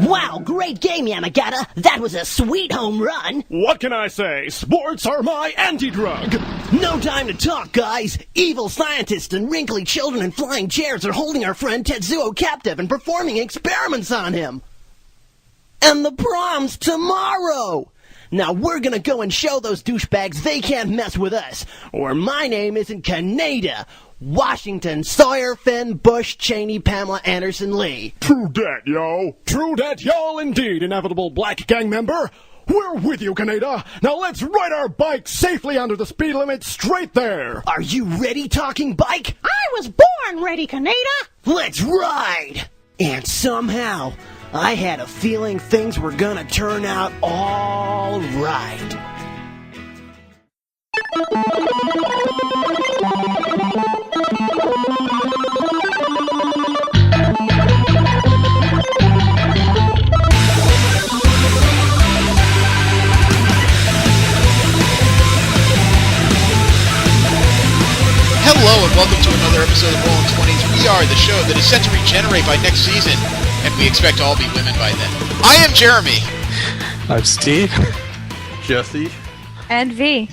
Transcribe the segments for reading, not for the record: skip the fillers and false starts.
Wow, great game, Yamagata. That was a sweet home run. What can I say? Sports are my anti-drug. No time to talk, guys. Evil scientists and wrinkly children in flying chairs are holding our friend Tetsuo captive and performing experiments on him. And the prom's tomorrow. Now we're gonna go and show those douchebags they can't mess with us, or my name isn't Kaneda. Washington, Sawyer, Finn, Bush, Cheney, Pamela, Anderson, Lee. True dat, yo. True dat, y'all indeed, inevitable black gang member. We're with you, Kaneda. Now let's ride our bike safely under the speed limit straight there. Are you ready, talking bike? I was born ready, Kaneda. Let's ride! And somehow, I had a feeling things were gonna turn out all right. Hello and welcome to another episode of Rolling 20s. We are the show that is set to regenerate by next season, and we expect to all be women by then. I am Jeremy. I'm Steve. Jesse. And V.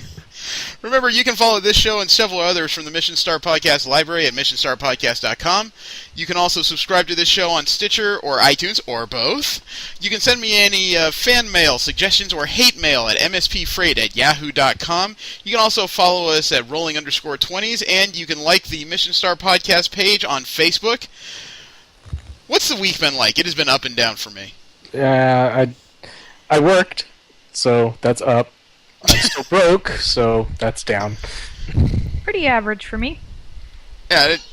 Remember, you can follow this show and several others from the Mission Star Podcast library at missionstarpodcast.com. You can also subscribe to this show on Stitcher or iTunes, or both. You can send me any fan mail, suggestions, or hate mail at mspfreight@yahoo.com. You can also follow us at rolling_20s, and you can like the Mission Star Podcast page on Facebook. What's the week been like? It has been up and down for me. I worked, so that's up. I'm still broke, so that's down. Pretty average for me. Yeah, I've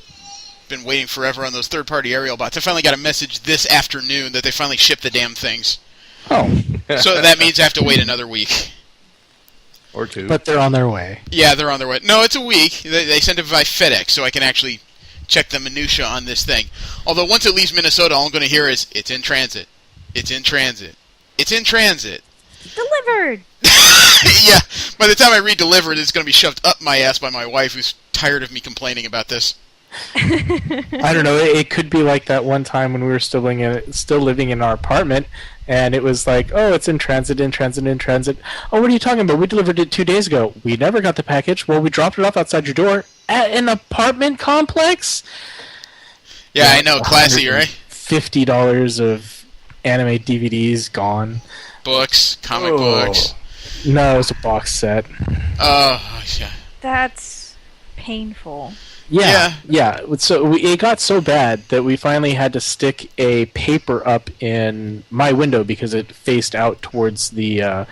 been waiting forever on those third-party aerial bots. I finally got a message this afternoon that they finally shipped the damn things. Oh. So that means I have to wait another week. Or two. But they're on their way. Yeah, they're on their way. No, it's a week. They send it by FedEx, so I can actually check the minutia on this thing. Although once it leaves Minnesota, all I'm going to hear is, it's in transit. It's in transit. It's in transit. Delivered! Yeah, by the time I read delivered, it's going to be shoved up my ass by my wife, who's tired of me complaining about this. I don't know, it could be like that one time when we were still living in our apartment, and it was like, oh, it's in transit, in transit, in transit. Oh, what are you talking about? We delivered it 2 days ago. We never got the package. Well, we dropped it off outside your door at an apartment complex? Yeah, I know, classy, right? $50 of anime DVDs gone. Books, comic books. No, it was a box set. Oh, yeah. That's painful. Yeah. So it got so bad that we finally had to stick a paper up in my window because it faced out towards the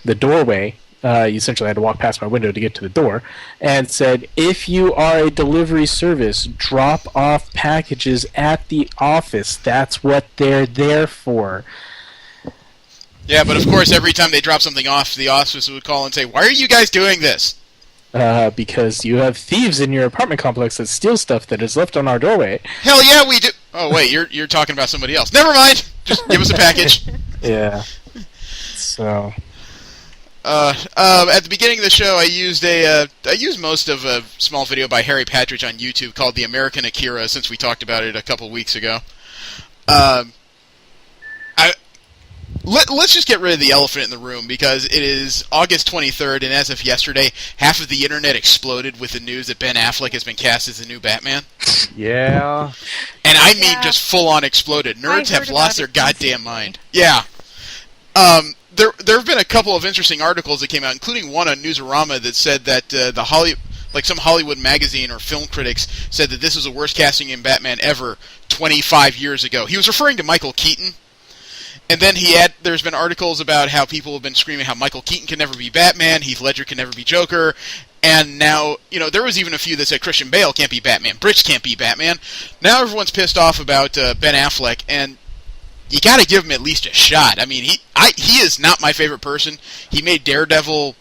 doorway. You essentially had to walk past my window to get to the door, and said, if you are a delivery service, drop off packages at the office. That's what they're there for. Yeah, but of course, every time they drop something off, the office would call and say, why are you guys doing this? Because you have thieves in your apartment complex that steal stuff that is left on our doorway. Hell yeah, we do. Oh, wait, you're talking about somebody else. Never mind. Just give us a package. Yeah. So... at the beginning of the show, I used most of a small video by Harry Patridge on YouTube called The American Akira, since we talked about it a couple weeks ago. Let's just get rid of the elephant in the room, because it is August 23rd, and as of yesterday, half of the internet exploded with the news that Ben Affleck has been cast as the new Batman. Yeah. And I mean just full-on exploded. Nerds have lost their goddamn mind. Yeah. There have been a couple of interesting articles that came out, including one on Newsarama that said that some Hollywood magazine or film critics said that this was the worst casting in Batman ever 25 years ago. He was referring to Michael Keaton. And then there's been articles about how people have been screaming how Michael Keaton can never be Batman, Heath Ledger can never be Joker, and now, there was even a few that said Christian Bale can't be Batman, Britch can't be Batman. Now everyone's pissed off about Ben Affleck, and you gotta give him at least a shot. I mean, he is not my favorite person. He made Daredevil,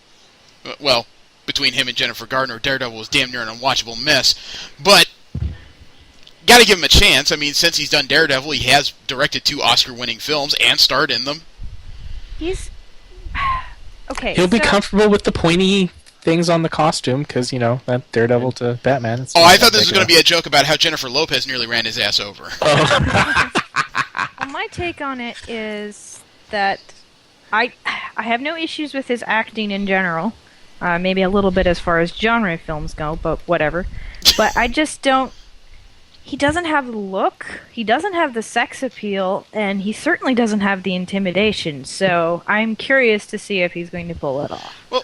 well, between him and Jennifer Gardner, Daredevil was damn near an unwatchable mess, but got to give him a chance. I mean, since he's done Daredevil, he has directed 2 Oscar-winning films and starred in them. He's... Okay, He'll be comfortable with the pointy things on the costume because that Daredevil to Batman. Oh, I thought this was going to be a joke about how Jennifer Lopez nearly ran his ass over. Well, my take on it is that I have no issues with his acting in general. Maybe a little bit as far as genre films go, but whatever. But I just don't. He doesn't have the look, he doesn't have the sex appeal, and he certainly doesn't have the intimidation. So I'm curious to see if he's going to pull it off. Well,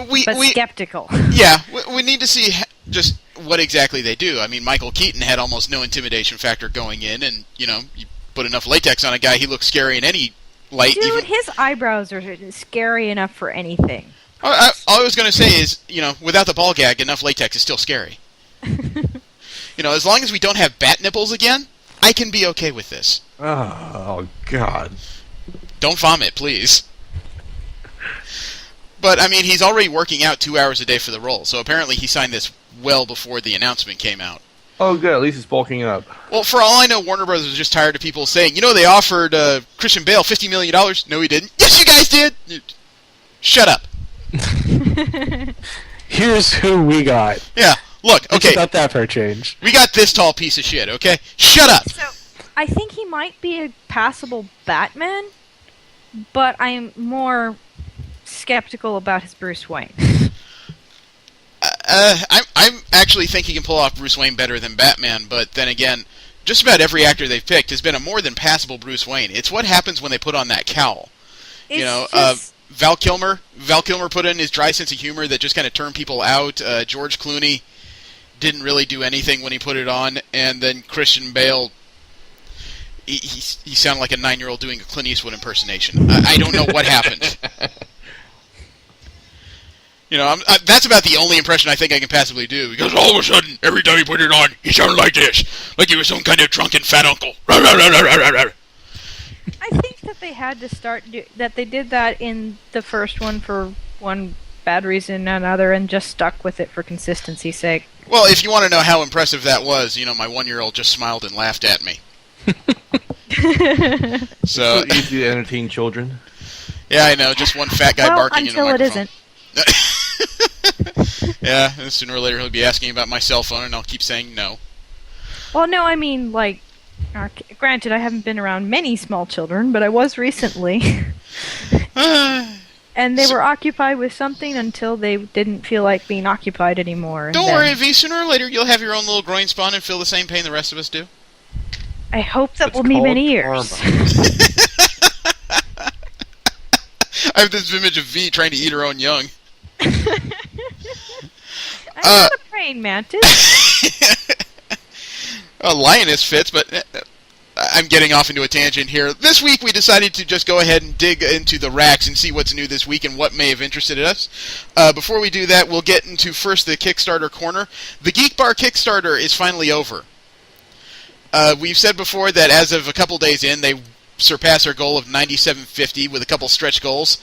we skeptical. Yeah, we need to see just what exactly they do. I mean, Michael Keaton had almost no intimidation factor going in, and you put enough latex on a guy, he looks scary in any light. Dude, his eyebrows are scary enough for anything. All I was going to say is, without the ball gag, enough latex is still scary. As long as we don't have bat nipples again, I can be okay with this. Oh, God. Don't vomit, please. But, I mean, he's already working out 2 hours a day for the role, so apparently he signed this well before the announcement came out. Oh, good. At least it's bulking up. Well, for all I know, Warner Bros. Was just tired of people saying, they offered Christian Bale $50 million. No, he didn't. Yes, you guys did! Shut up. Here's who we got. Yeah. Look, okay. It's not that for a change. We got this tall piece of shit, okay? Shut up! So, I think he might be a passable Batman, but I'm more skeptical about his Bruce Wayne. I'm actually think he can pull off Bruce Wayne better than Batman, but then again, just about every actor they've picked has been a more than passable Bruce Wayne. It's what happens when they put on that cowl. Val Kilmer put in his dry sense of humor that just kind of turned people out. George Clooney didn't really do anything when he put it on, and then Christian Bale, he sounded like a 9-year-old doing a Clint Eastwood impersonation. I don't know what happened. That's about the only impression I think I can passably do. Because all of a sudden, every time he put it on, he sounded like this, like he was some kind of drunken fat uncle. I think that they had to that they did that in the first one for one bad reason or another, and just stuck with it for consistency's sake. Well, if you want to know how impressive that was, my 1-year-old just smiled and laughed at me. So easy to entertain children. Yeah, I know. Just one fat guy barking in a microphone. Until it isn't. Yeah, and sooner or later he'll be asking about my cell phone, and I'll keep saying no. Well, no, I mean, granted, I haven't been around many small children, but I was recently. And they were occupied with something until they didn't feel like being occupied anymore. Don't worry, V. Sooner or later, you'll have your own little groin spawn and feel the same pain the rest of us do. I hope that will be many years. I have this image of V trying to eat her own young. I'm not a praying mantis. A lioness fits, but I'm getting off into a tangent here. This week we decided to just go ahead and dig into the racks and see what's new this week and what may have interested us. Before we do that, we'll get into first the Kickstarter corner. The Geek Bar Kickstarter is finally over. We've said before that as of a couple days in, they surpassed our goal of $97.50 with a couple stretch goals.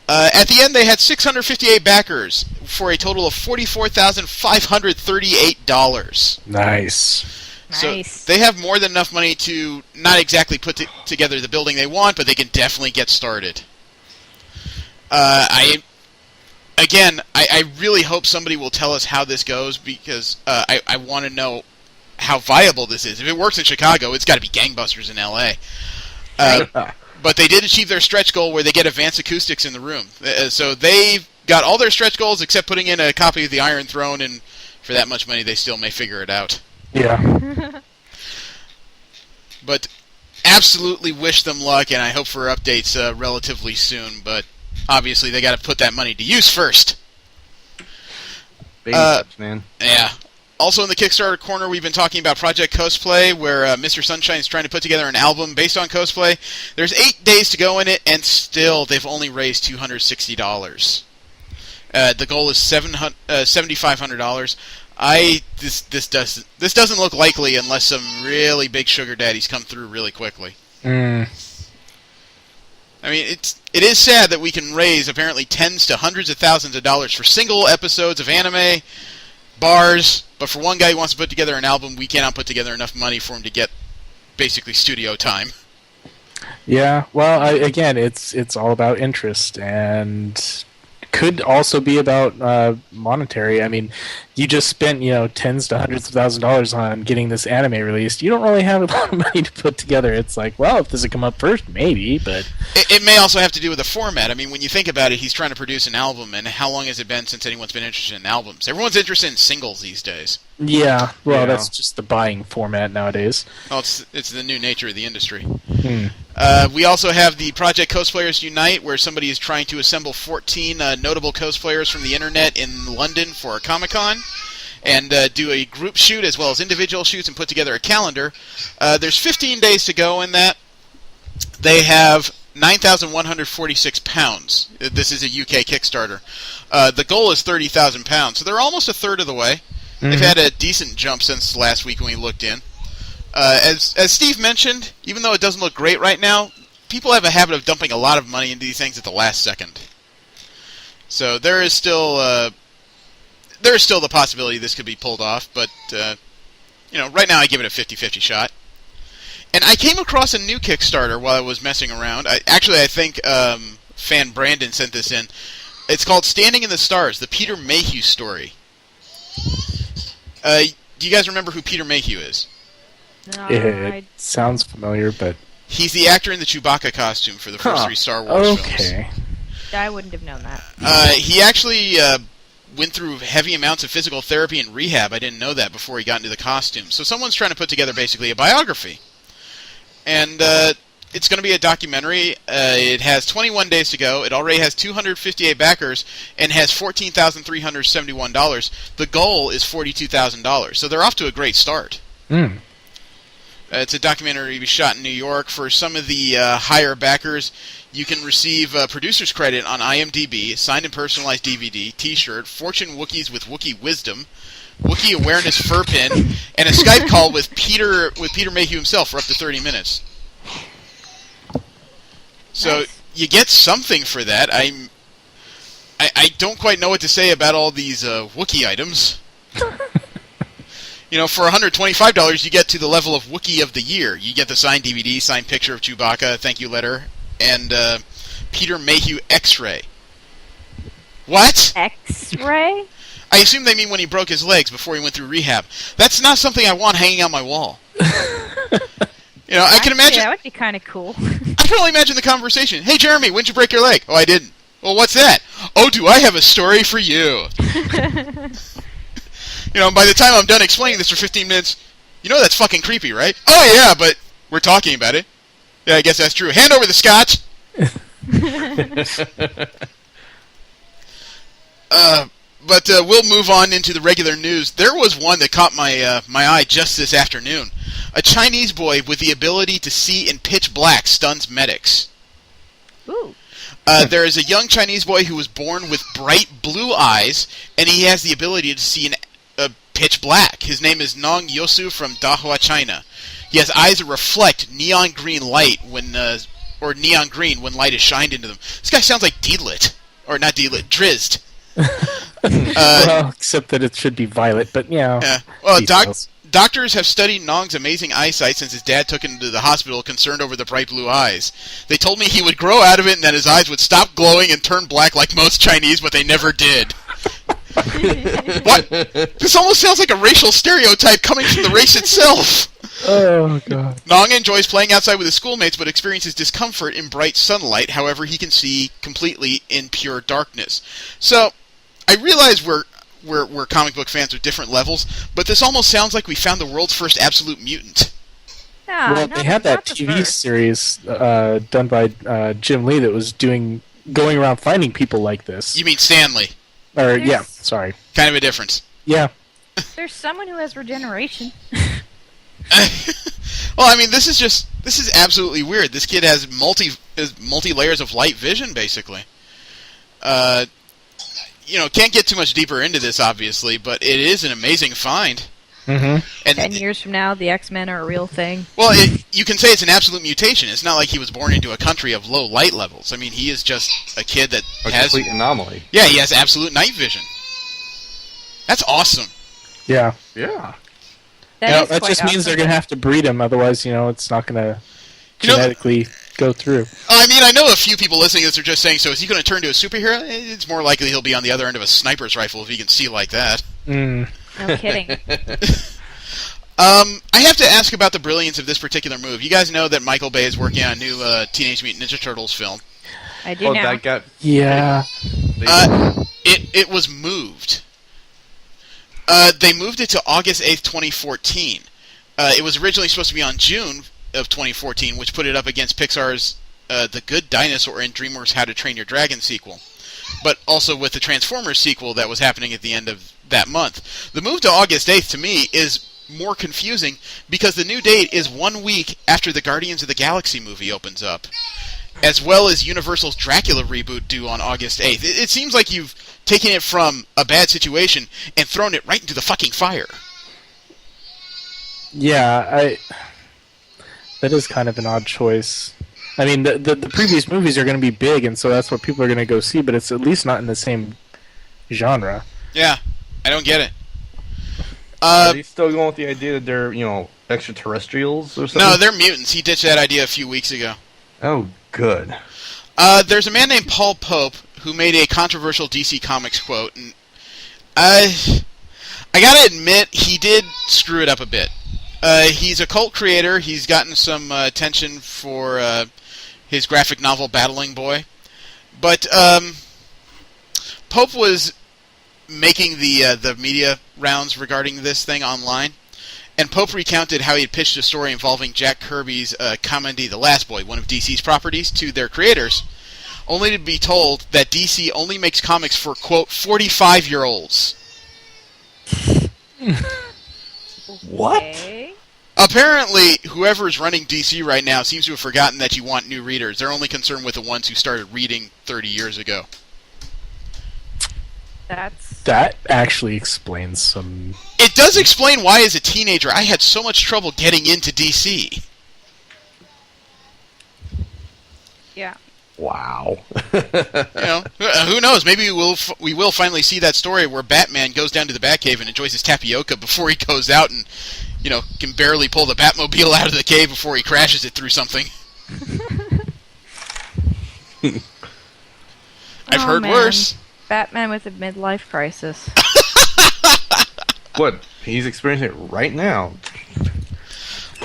At the end, they had 658 backers for a total of $44,538. Nice. So they have more than enough money to not exactly put together the building they want, but they can definitely get started. I really hope somebody will tell us how this goes, because I want to know how viable this is. If it works in Chicago, it's got to be gangbusters in L.A. But they did achieve their stretch goal where they get advanced acoustics in the room. So they've got all their stretch goals except putting in a copy of the Iron Throne, and for that much money, they still may figure it out. Yeah. But absolutely wish them luck, and I hope for updates relatively soon. But obviously, they got to put that money to use first. Baby steps, man. Yeah. Also in the Kickstarter corner, we've been talking about Project Cosplay, where Mr. Sunshine is trying to put together an album based on cosplay. There's 8 days to go in it, and still they've only raised $260. The goal is $7,500. This doesn't look likely unless some really big sugar daddies come through really quickly. I mean, it is sad that we can raise apparently tens to hundreds of thousands of dollars for single episodes of anime, bars, but for one guy who wants to put together an album, we cannot put together enough money for him to get basically studio time. Yeah, well, again, it's all about interest, and could also be about monetary. I mean, you just spent tens to hundreds of $1,000s on getting this anime released. You don't really have a lot of money to put together. It's like, well, if this had come up first, maybe, but it may also have to do with the format. I mean, when you think about it, he's trying to produce an album, and how long has it been since anyone's been interested in albums? Everyone's interested in singles these days. yeah. Well, that's just the buying format nowadays. Well, it's the new nature of the industry. We also have the Project Cosplayers Unite, where somebody is trying to assemble 14 notable cosplayers from the internet in London for a Comic-Con, and do a group shoot as well as individual shoots and put together a calendar. There's 15 days to go in that. They have 9,146 pounds. This is a UK Kickstarter. The goal is 30,000 pounds, so they're almost a third of the way. They've had a decent jump since last week when we looked in. As Steve mentioned, even though it doesn't look great right now, people have a habit of dumping a lot of money into these things at the last second. So there is still the possibility this could be pulled off, but right now I give it a 50-50 shot. And I came across a new Kickstarter while I was messing around. I think fan Brandon sent this in. It's called Standing in the Stars, the Peter Mayhew story. Do you guys remember who Peter Mayhew is? No, It sounds familiar, but He's the actor in the Chewbacca costume for the first 3 Star Wars films. okay. I wouldn't have known that. He actually went through heavy amounts of physical therapy and rehab. I didn't know that before he got into the costume. So someone's trying to put together basically a biography. And it's going to be a documentary. It has 21 days to go. It already has 258 backers and has $14,371. The goal is $42,000. So they're off to a great start. It's a documentary to be shot in New York. For some of the higher backers, you can receive producer's credit on IMDb, signed and personalized DVD, T-shirt, Fortune Wookiees with Wookiee Wisdom, Wookiee Awareness Fur Pin, and a Skype call with Peter Mayhew himself for up to 30 minutes. So you get something for that. I don't quite know what to say about all these Wookiee items. For $125, you get to the level of Wookiee of the Year. You get the signed DVD, signed picture of Chewbacca, thank you letter, and Peter Mayhew X-Ray. What? X-ray? I assume they mean when he broke his legs before he went through rehab. That's not something I want hanging on my wall. I can imagine... Yeah, that would be kind of cool. I can only imagine the conversation. Hey, Jeremy, when'd you break your leg? Oh, I didn't. Well, what's that? Oh, do I have a story for you? By the time I'm done explaining this for 15 minutes, that's fucking creepy, right? Oh, yeah, but we're talking about it. Yeah, I guess that's true. Hand over the scotch! But we'll move on into the regular news. There was one that caught my eye just this afternoon. A Chinese boy with the ability to see in pitch black stuns medics. Ooh. There is a young Chinese boy who was born with bright blue eyes, and he has the ability to see in pitch black. His name is Nong Yosu from Dahua, China. He has eyes that reflect neon green light or neon green when light is shined into them. This guy sounds like Deedlit. Or not Deedlit, Drizzt. Well, except that it should be violet, but yeah. Well, doctors have studied Nong's amazing eyesight since his dad took him to the hospital concerned over the bright blue eyes. They told me he would grow out of it and that his eyes would stop glowing and turn black like most Chinese, but they never did. What? This almost sounds like a racial stereotype coming from the race itself. Oh, God. Nong enjoys playing outside with his schoolmates, but experiences discomfort in bright sunlight. However, he can see completely in pure darkness. So, I realize we're comic book fans with different levels, but this almost sounds like we found the world's first absolute mutant. Yeah, They had that TV series done by Jim Lee that was going around finding people like this. You mean Stanley? Sorry. Kind of a difference. Yeah. There's someone who has regeneration. Well, I mean, this is absolutely weird. This kid has multi layers of light vision, basically. Can't get too much deeper into this, obviously, but it is an amazing find. Mm-hmm. And 10 years from now, the X-Men are a real thing. Well, you can say it's an absolute mutation. It's not like he was born into a country of low light levels. I mean, he is just a kid that has... complete anomaly. Yeah, he has absolute night vision. That's awesome. Yeah. Yeah. That just means they're going to have to breed him, otherwise, it's not going to genetically go through. I mean, I know a few people listening to this are just saying, so is he going to turn to a superhero? It's more likely he'll be on the other end of a sniper's rifle if he can see like that. Mm. No kidding. I have to ask about the brilliance of this particular move. You guys know that Michael Bay is working on a new Teenage Mutant Ninja Turtles film. I do now. That got... Yeah. It was moved. They moved it to August 8th, 2014. It was originally supposed to be on June of 2014, which put it up against Pixar's The Good Dinosaur and DreamWorks' How to Train Your Dragon sequel, but also with the Transformers sequel that was happening at the end of that month. The move to August 8th, to me, is more confusing because the new date is 1 week after the Guardians of the Galaxy movie opens up, as well as Universal's Dracula reboot due on August 8th. It seems like you've taken it from a bad situation and thrown it right into the fucking fire. Yeah, that is kind of an odd choice. I mean, the previous movies are going to be big, and so that's what people are going to go see, but it's at least not in the same genre. Yeah, I don't get it. Are they still going with the idea that they're, extraterrestrials or something? No, they're mutants. He ditched that idea a few weeks ago. Oh, good. There's a man named Paul Pope who made a controversial DC Comics quote, and I gotta admit, he did screw it up a bit. He's a cult creator. He's gotten some attention for his graphic novel Battling Boy. But Pope was making the media rounds regarding this thing online, and Pope recounted how he had pitched a story involving Jack Kirby's Kamandi the Last Boy, one of DC's properties, to their creators, only to be told that DC only makes comics for, quote, 45-year-olds. What? Okay. Apparently, whoever's running DC right now seems to have forgotten that you want new readers. They're only concerned with the ones who started reading 30 years ago. That actually explains some... It does explain why, as a teenager, I had so much trouble getting into DC. Yeah. Wow. Who knows? Maybe we will finally see that story where Batman goes down to the Batcave and enjoys his tapioca before he goes out and, can barely pull the Batmobile out of the cave before he crashes it through something. I've heard worse. Batman with a midlife crisis. What? He's experiencing it right now.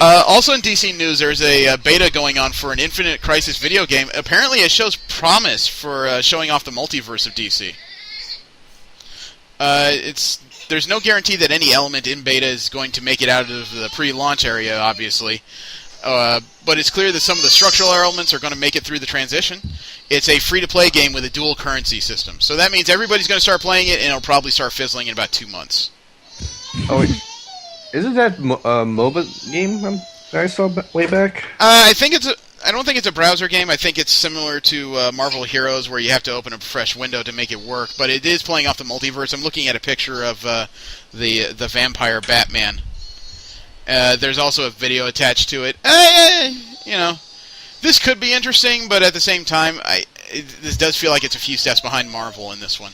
Also in DC news, there's a beta going on for an Infinite Crisis video game. Apparently it shows promise for showing off the multiverse of DC. There's no guarantee that any element in beta is going to make it out of the pre-launch area, obviously. But it's clear that some of the structural elements are going to make it through the transition. It's a free-to-play game with a dual currency system. So that means everybody's going to start playing it, and it'll probably start fizzling in about 2 months. Oh, wait. Isn't that MOBA game that I saw way back? I don't think it's a browser game. I think it's similar to Marvel Heroes, where you have to open a fresh window to make it work. But it is playing off the multiverse. I'm looking at a picture of the vampire Batman. There's also a video attached to it. This could be interesting, but at the same time, this does feel like it's a few steps behind Marvel in this one.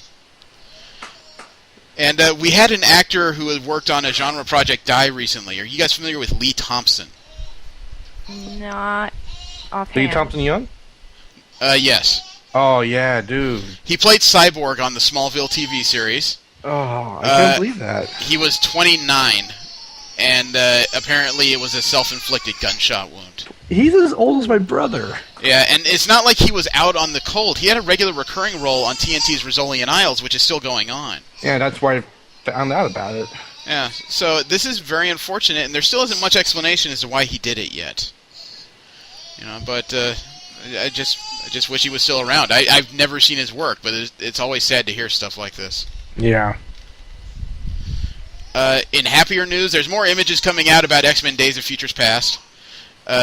And we had an actor who had worked on a genre project die recently. Are you guys familiar with Lee Thompson? Not offhand. Lee Thompson Young? Yes. Oh, yeah, dude. He played Cyborg on the Smallville TV series. Oh, I can't believe that. He was 29, and apparently it was a self-inflicted gunshot wound. He's as old as my brother. Yeah, and it's not like he was out on the cold. He had a regular recurring role on TNT's Rizzoli and Isles, which is still going on. Yeah, that's why I found out about it. Yeah, so this is very unfortunate, and there still isn't much explanation as to why he did it yet. But I just wish he was still around. I've never seen his work, but it's always sad to hear stuff like this. Yeah. In happier news, there's more images coming out about X-Men Days of Futures Past.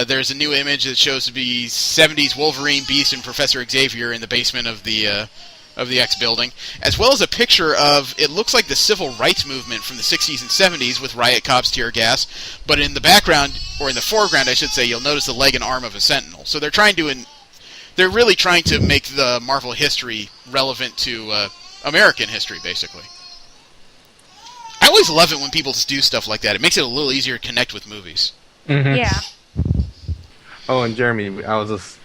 There's a new image that shows to be 70s Wolverine, Beast, and Professor Xavier in the basement of the X building, as well as a picture of, it looks like the civil rights movement from the 60s and 70s with riot cops, tear gas, but in the background, or in the foreground I should say, you'll notice the leg and arm of a Sentinel. So they're really trying to make the Marvel history relevant to American history, basically. I always love it when people just do stuff like that. It makes it a little easier to connect with movies. Mm-hmm. Yeah. Oh, and Jeremy, I was just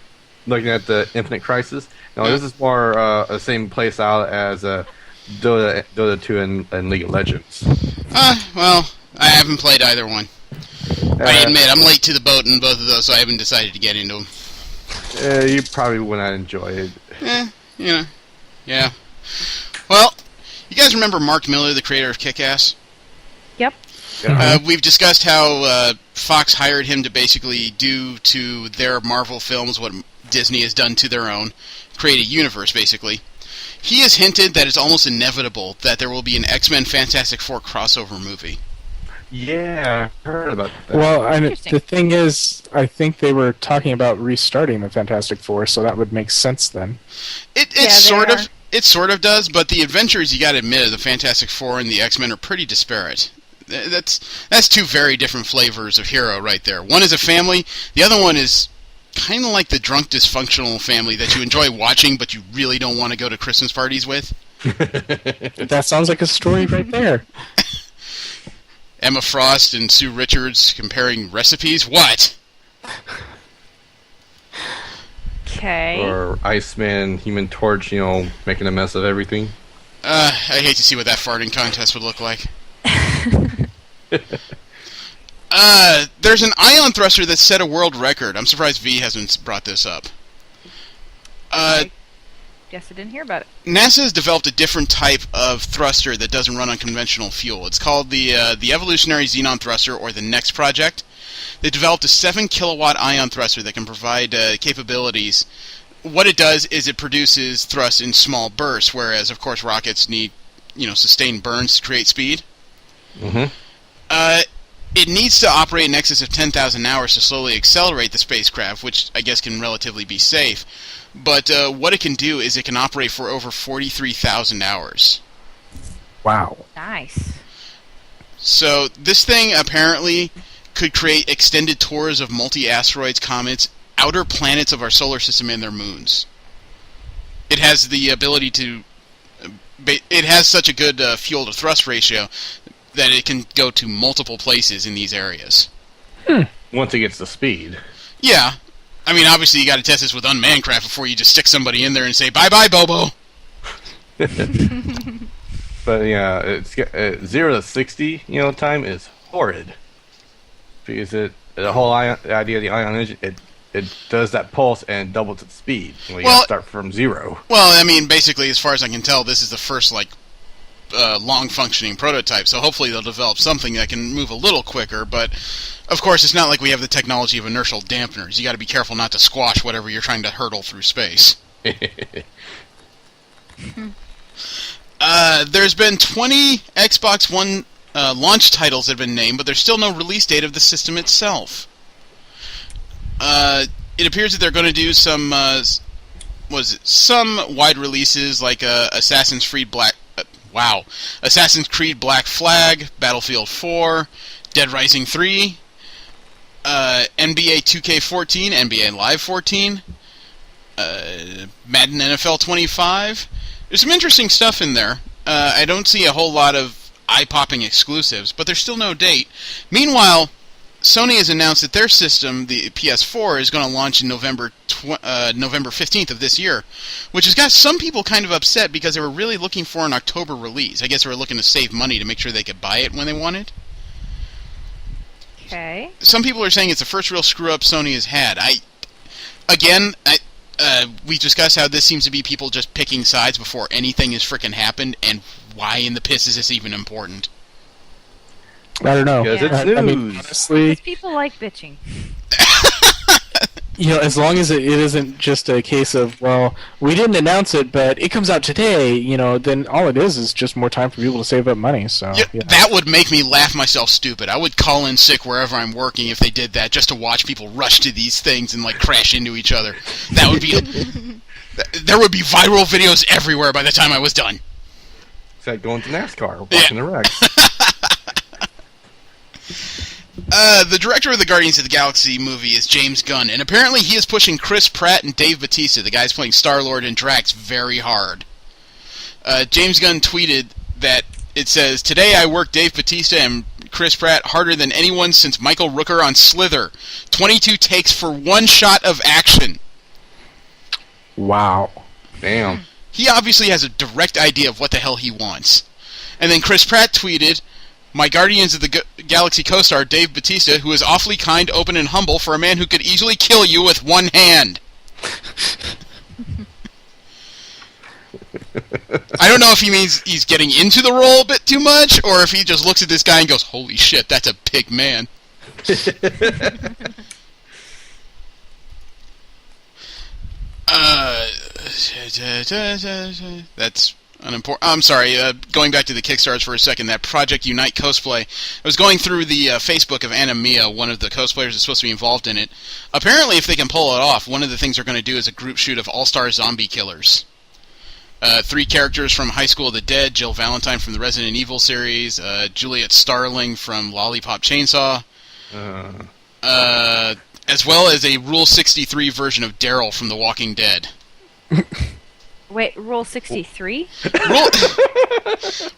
looking at the Infinite Crisis. No, this is more the same play style as Dota 2 and League of Legends. Well, I haven't played either one. I admit, I'm late to the boat in both of those, so I haven't decided to get into them. You probably would not enjoy it. Yeah. Well, you guys remember Mark Miller, the creator of Kick-Ass? Yep. We've discussed how Fox hired him to basically do to their Marvel films what Disney has done to their own, create a universe, basically. He has hinted that it's almost inevitable that there will be an X-Men Fantastic Four crossover movie. Yeah, I heard about that. Well, the thing is, I think they were talking about restarting the Fantastic Four, so that would make sense then. It sort of does, but the adventures, you got to admit, of the Fantastic Four and the X-Men are pretty disparate. That's two very different flavors of hero right there. One is a family, the other one is kind of like the drunk, dysfunctional family that you enjoy watching, but you really don't want to go to Christmas parties with. That sounds like a story right there. Emma Frost and Sue Richards comparing recipes? What? Okay. Or Iceman, Human Torch, making a mess of everything. I hate to see what that farting contest would look like. There's an ion thruster that set a world record. I'm surprised V hasn't brought this up. Guess I didn't hear about it. NASA has developed a different type of thruster that doesn't run on conventional fuel. It's called the Evolutionary Xenon Thruster, or the NEXT project. They developed a 7-kilowatt ion thruster that can provide capabilities. What it does is it produces thrust in small bursts, whereas, of course, rockets need, sustained burns to create speed. Mm-hmm. It needs to operate in excess of 10,000 hours to slowly accelerate the spacecraft, which I guess can relatively be safe. But what it can do is it can operate for over 43,000 hours. Wow. Nice. So this thing apparently could create extended tours of multi-asteroids, comets, outer planets of our solar system and their moons. It has the ability to... It has such a good fuel-to-thrust ratio that it can go to multiple places in these areas. Once it gets the speed. Yeah. I mean, obviously you got to test this with unmanned craft before you just stick somebody in there and say, bye-bye, Bobo! But yeah, it's 0 to 60, time is horrid. Because the whole idea of the ion engine, it does that pulse and doubles its speed. You got to start from 0. Well, I mean, basically, as far as I can tell, this is the first, long-functioning prototype, so hopefully they'll develop something that can move a little quicker, but of course it's not like we have the technology of inertial dampeners. You got to be careful not to squash whatever you're trying to hurtle through space. There's been 20 Xbox One launch titles that have been named, but there's still no release date of the system itself. It appears that they're going to do some wide releases like Assassin's Creed Black Flag, Battlefield 4, Dead Rising 3, NBA 2K14, NBA Live 14, Madden NFL 25. There's some interesting stuff in there. I don't see a whole lot of eye-popping exclusives, but there's still no date. Meanwhile, Sony has announced that their system, the PS4, is going to launch in November 15th of this year, which has got some people kind of upset because they were really looking for an October release. I guess they were looking to save money to make sure they could buy it when they wanted. Okay. Some people are saying it's the first real screw-up Sony has had. We discussed how this seems to be people just picking sides before anything has frickin' happened, and why in the piss is this even important? I don't know. Because it's news. I mean, honestly, Because people like bitching. as long as it isn't just a case of, well, we didn't announce it, but it comes out today, then all it is just more time for people to save up money. So That would make me laugh myself stupid. I would call in sick wherever I'm working if they did that, just to watch people rush to these things and crash into each other. That would be there would be viral videos everywhere by the time I was done. It's like going to NASCAR, watching the wrecks. The director of the Guardians of the Galaxy movie is James Gunn, and apparently he is pushing Chris Pratt and Dave Bautista, the guys playing Star-Lord and Drax, very hard. James Gunn tweeted that it says, "Today I worked Dave Bautista and Chris Pratt harder than anyone since Michael Rooker on Slither. 22 takes for one shot of action." Wow. Damn. He obviously has a direct idea of what the hell he wants. And then Chris Pratt tweeted, "My Guardians of the Galaxy co-star Dave Bautista, who is awfully kind, open, and humble for a man who could easily kill you with one hand." I don't know if he means he's getting into the role a bit too much, or if he just looks at this guy and goes, "Holy shit, that's a big man." That's unimportant. I'm sorry, going back to the Kickstarters for a second, that Project Unite cosplay. I was going through the Facebook of Anna Mia, one of the cosplayers that's supposed to be involved in it. Apparently, if they can pull it off, one of the things they're going to do is a group shoot of all-star zombie killers. 3 characters from High School of the Dead, Jill Valentine from the Resident Evil series, Juliet Starling from Lollipop Chainsaw, as well as a Rule 63 version of Daryl from The Walking Dead. Wait, Rule 63?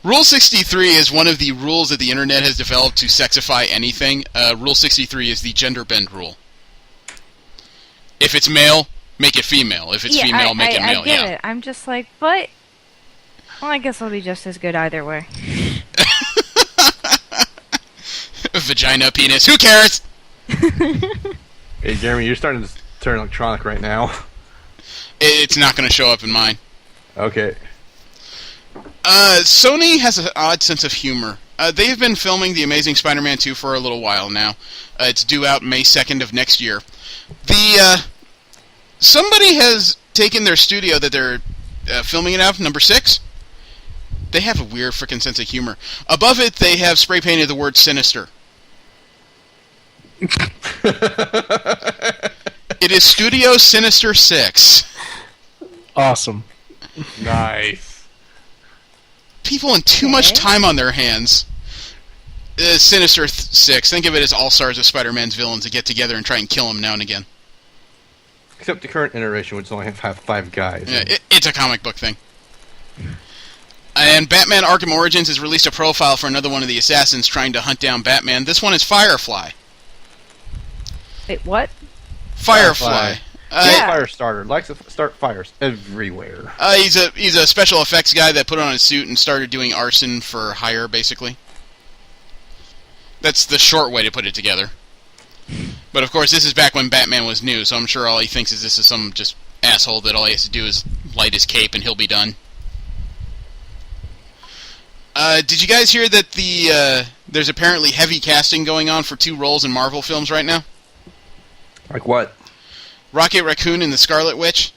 Rule 63 is one of the rules that the internet has developed to sexify anything. Rule 63 is the gender bend rule. If it's male, make it female. If it's female, make it male. I get it. I'm just like, but... Well, I guess I'll be just as good either way. Vagina, penis, who cares? Hey, Jeremy, you're starting to turn electronic right now. It's not going to show up in mine. Okay. Sony has an odd sense of humor. They've been filming The Amazing Spider-Man 2 for a little while now. It's due out May 2nd of next year. Somebody has taken their studio that they're filming it out, number 6. They have a weird frickin' sense of humor. Above it, they have spray painted the word sinister. It is Studio Sinister 6. Awesome. Nice. People in too much time on their hands. Sinister 6. Think of it as all stars of Spider-Man's villains that get together and try and kill him now and again. Except the current iteration, which only have 5 guys. Yeah, it's a comic book thing. And Batman Arkham Origins has released a profile for another one of the assassins trying to hunt down Batman. This one is Firefly. Wait, what? Firefly. Fire starter. Likes to start fires everywhere. He's a special effects guy that put on a suit and started doing arson for hire, basically. That's the short way to put it together. But of course, this is back when Batman was new, so I'm sure all he thinks is this is some just asshole that all he has to do is light his cape and he'll be done. Did you guys hear that there's apparently heavy casting going on for 2 roles in Marvel films right now? Like what? Rocket Raccoon and the Scarlet Witch?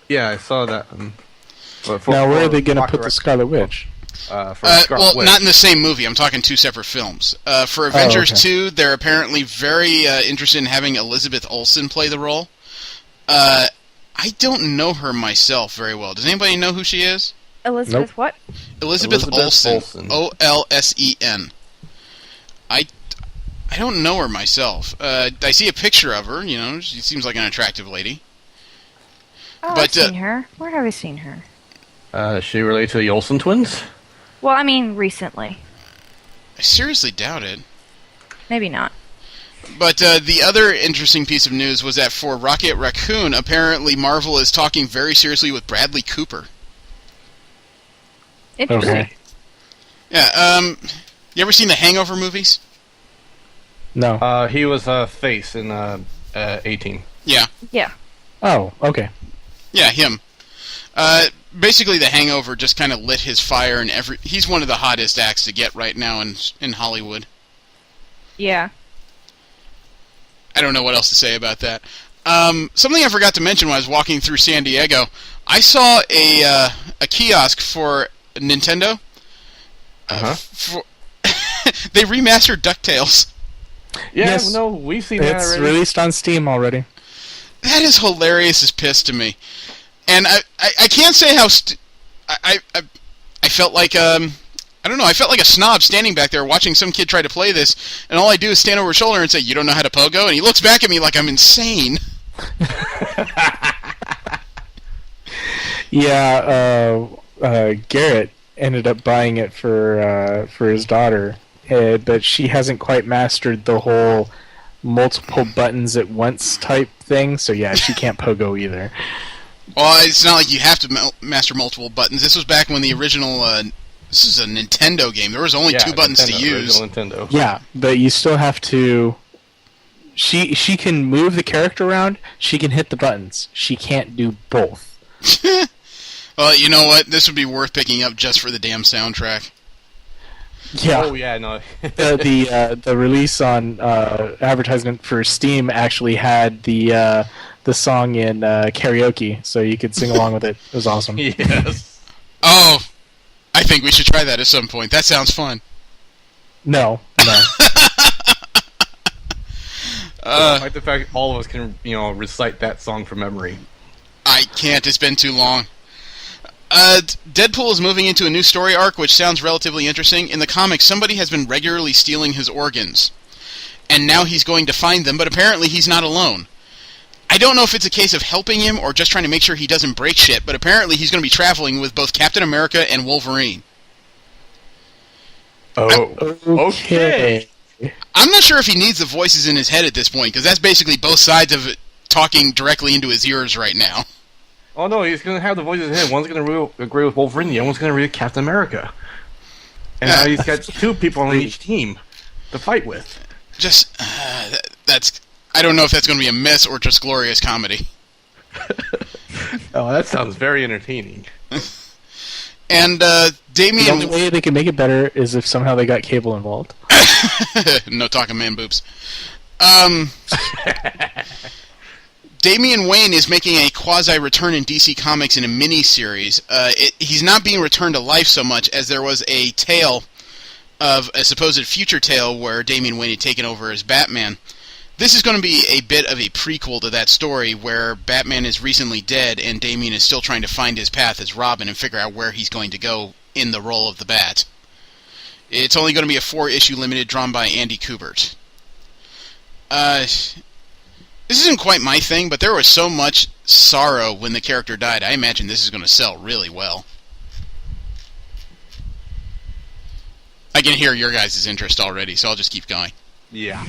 Yeah, I saw that. Now, where are they going to put the Scarlet Witch? Scarlet Witch. Not in the same movie. I'm talking 2 separate films. For Avengers 2, they're apparently very interested in having Elizabeth Olsen play the role. I don't know her myself very well. Does anybody know who she is? Elizabeth what? Elizabeth Olsen. Olsen. I don't know her myself. I see a picture of her. You know, she seems like an attractive lady. Oh, But, I've seen her. Where have I seen her? Is she related to the Olsen twins? Well, I mean, recently. I seriously doubt it. Maybe not. But the other interesting piece of news was that for Rocket Raccoon, apparently Marvel is talking very seriously with Bradley Cooper. Interesting. Okay. Yeah, you ever seen the Hangover movies? No. He was Face in 18. Yeah. Yeah. Oh, okay. Yeah, him. Basically, The Hangover just kind of lit his fire, and he's one of the hottest acts to get right now in Hollywood. Yeah. I don't know what else to say about that. Something I forgot to mention when I was walking through San Diego, I saw a kiosk for Nintendo. They remastered DuckTales. Yeah, Yes. no, we've seen that It's already. released on Steam already. That is hilarious as piss to me. And I can't say how... I felt like... I don't know, I felt like a snob standing back there watching some kid try to play this, and all I do is stand over his shoulder and say, "You don't know how to pogo?" And he looks back at me like I'm insane. Yeah, Garrett ended up buying it for his daughter, but she hasn't quite mastered the whole multiple buttons at once type thing. So yeah, she can't pogo either. Well, it's not like you have to master multiple buttons. This was back when the original. This is a Nintendo game. There was only two buttons to use. Nintendo. Yeah, but you still have to. She can move the character around. She can hit the buttons. She can't do both. Well, you know what? This would be worth picking up just for the damn soundtrack. Yeah. Oh yeah, no. The release on advertisement for Steam actually had the song in karaoke, so you could sing along with it. It was awesome. Yes. Oh, I think we should try that at some point. That sounds fun. No. I like the fact all of us can, recite that song from memory. I can't. It's been too long. Deadpool is moving into a new story arc, which sounds relatively interesting. In the comics, somebody has been regularly stealing his organs, and now he's going to find them, but apparently he's not alone. I don't know if it's a case of helping him or just trying to make sure he doesn't break shit, but apparently he's going to be traveling with both Captain America and Wolverine. Oh, okay. I'm not sure if he needs the voices in his head at this point, because that's basically both sides of it talking directly into his ears right now. Oh no, he's going to have the voices in his head. One's going to agree with Wolverine, the other one's going to agree with Captain America. And now he's got two people on each team to fight with. Just, that's... I don't know if that's going to be a miss or just glorious comedy. Oh, that sounds very entertaining. And Damian... The only way they can make it better is if somehow they got Cable involved. No talking man boobs. Damian Wayne is making a quasi-return in DC Comics in a mini-series. He's not being returned to life so much as there was a tale of a supposed future tale where Damian Wayne had taken over as Batman. This is going to be a bit of a prequel to that story where Batman is recently dead and Damian is still trying to find his path as Robin and figure out where he's going to go in the role of the Bat. It's only going to be a 4-issue limited drawn by Andy Kubert. This isn't quite my thing, but there was so much sorrow when the character died. I imagine this is going to sell really well. I can hear your guys' interest already, so I'll just keep going. Yeah.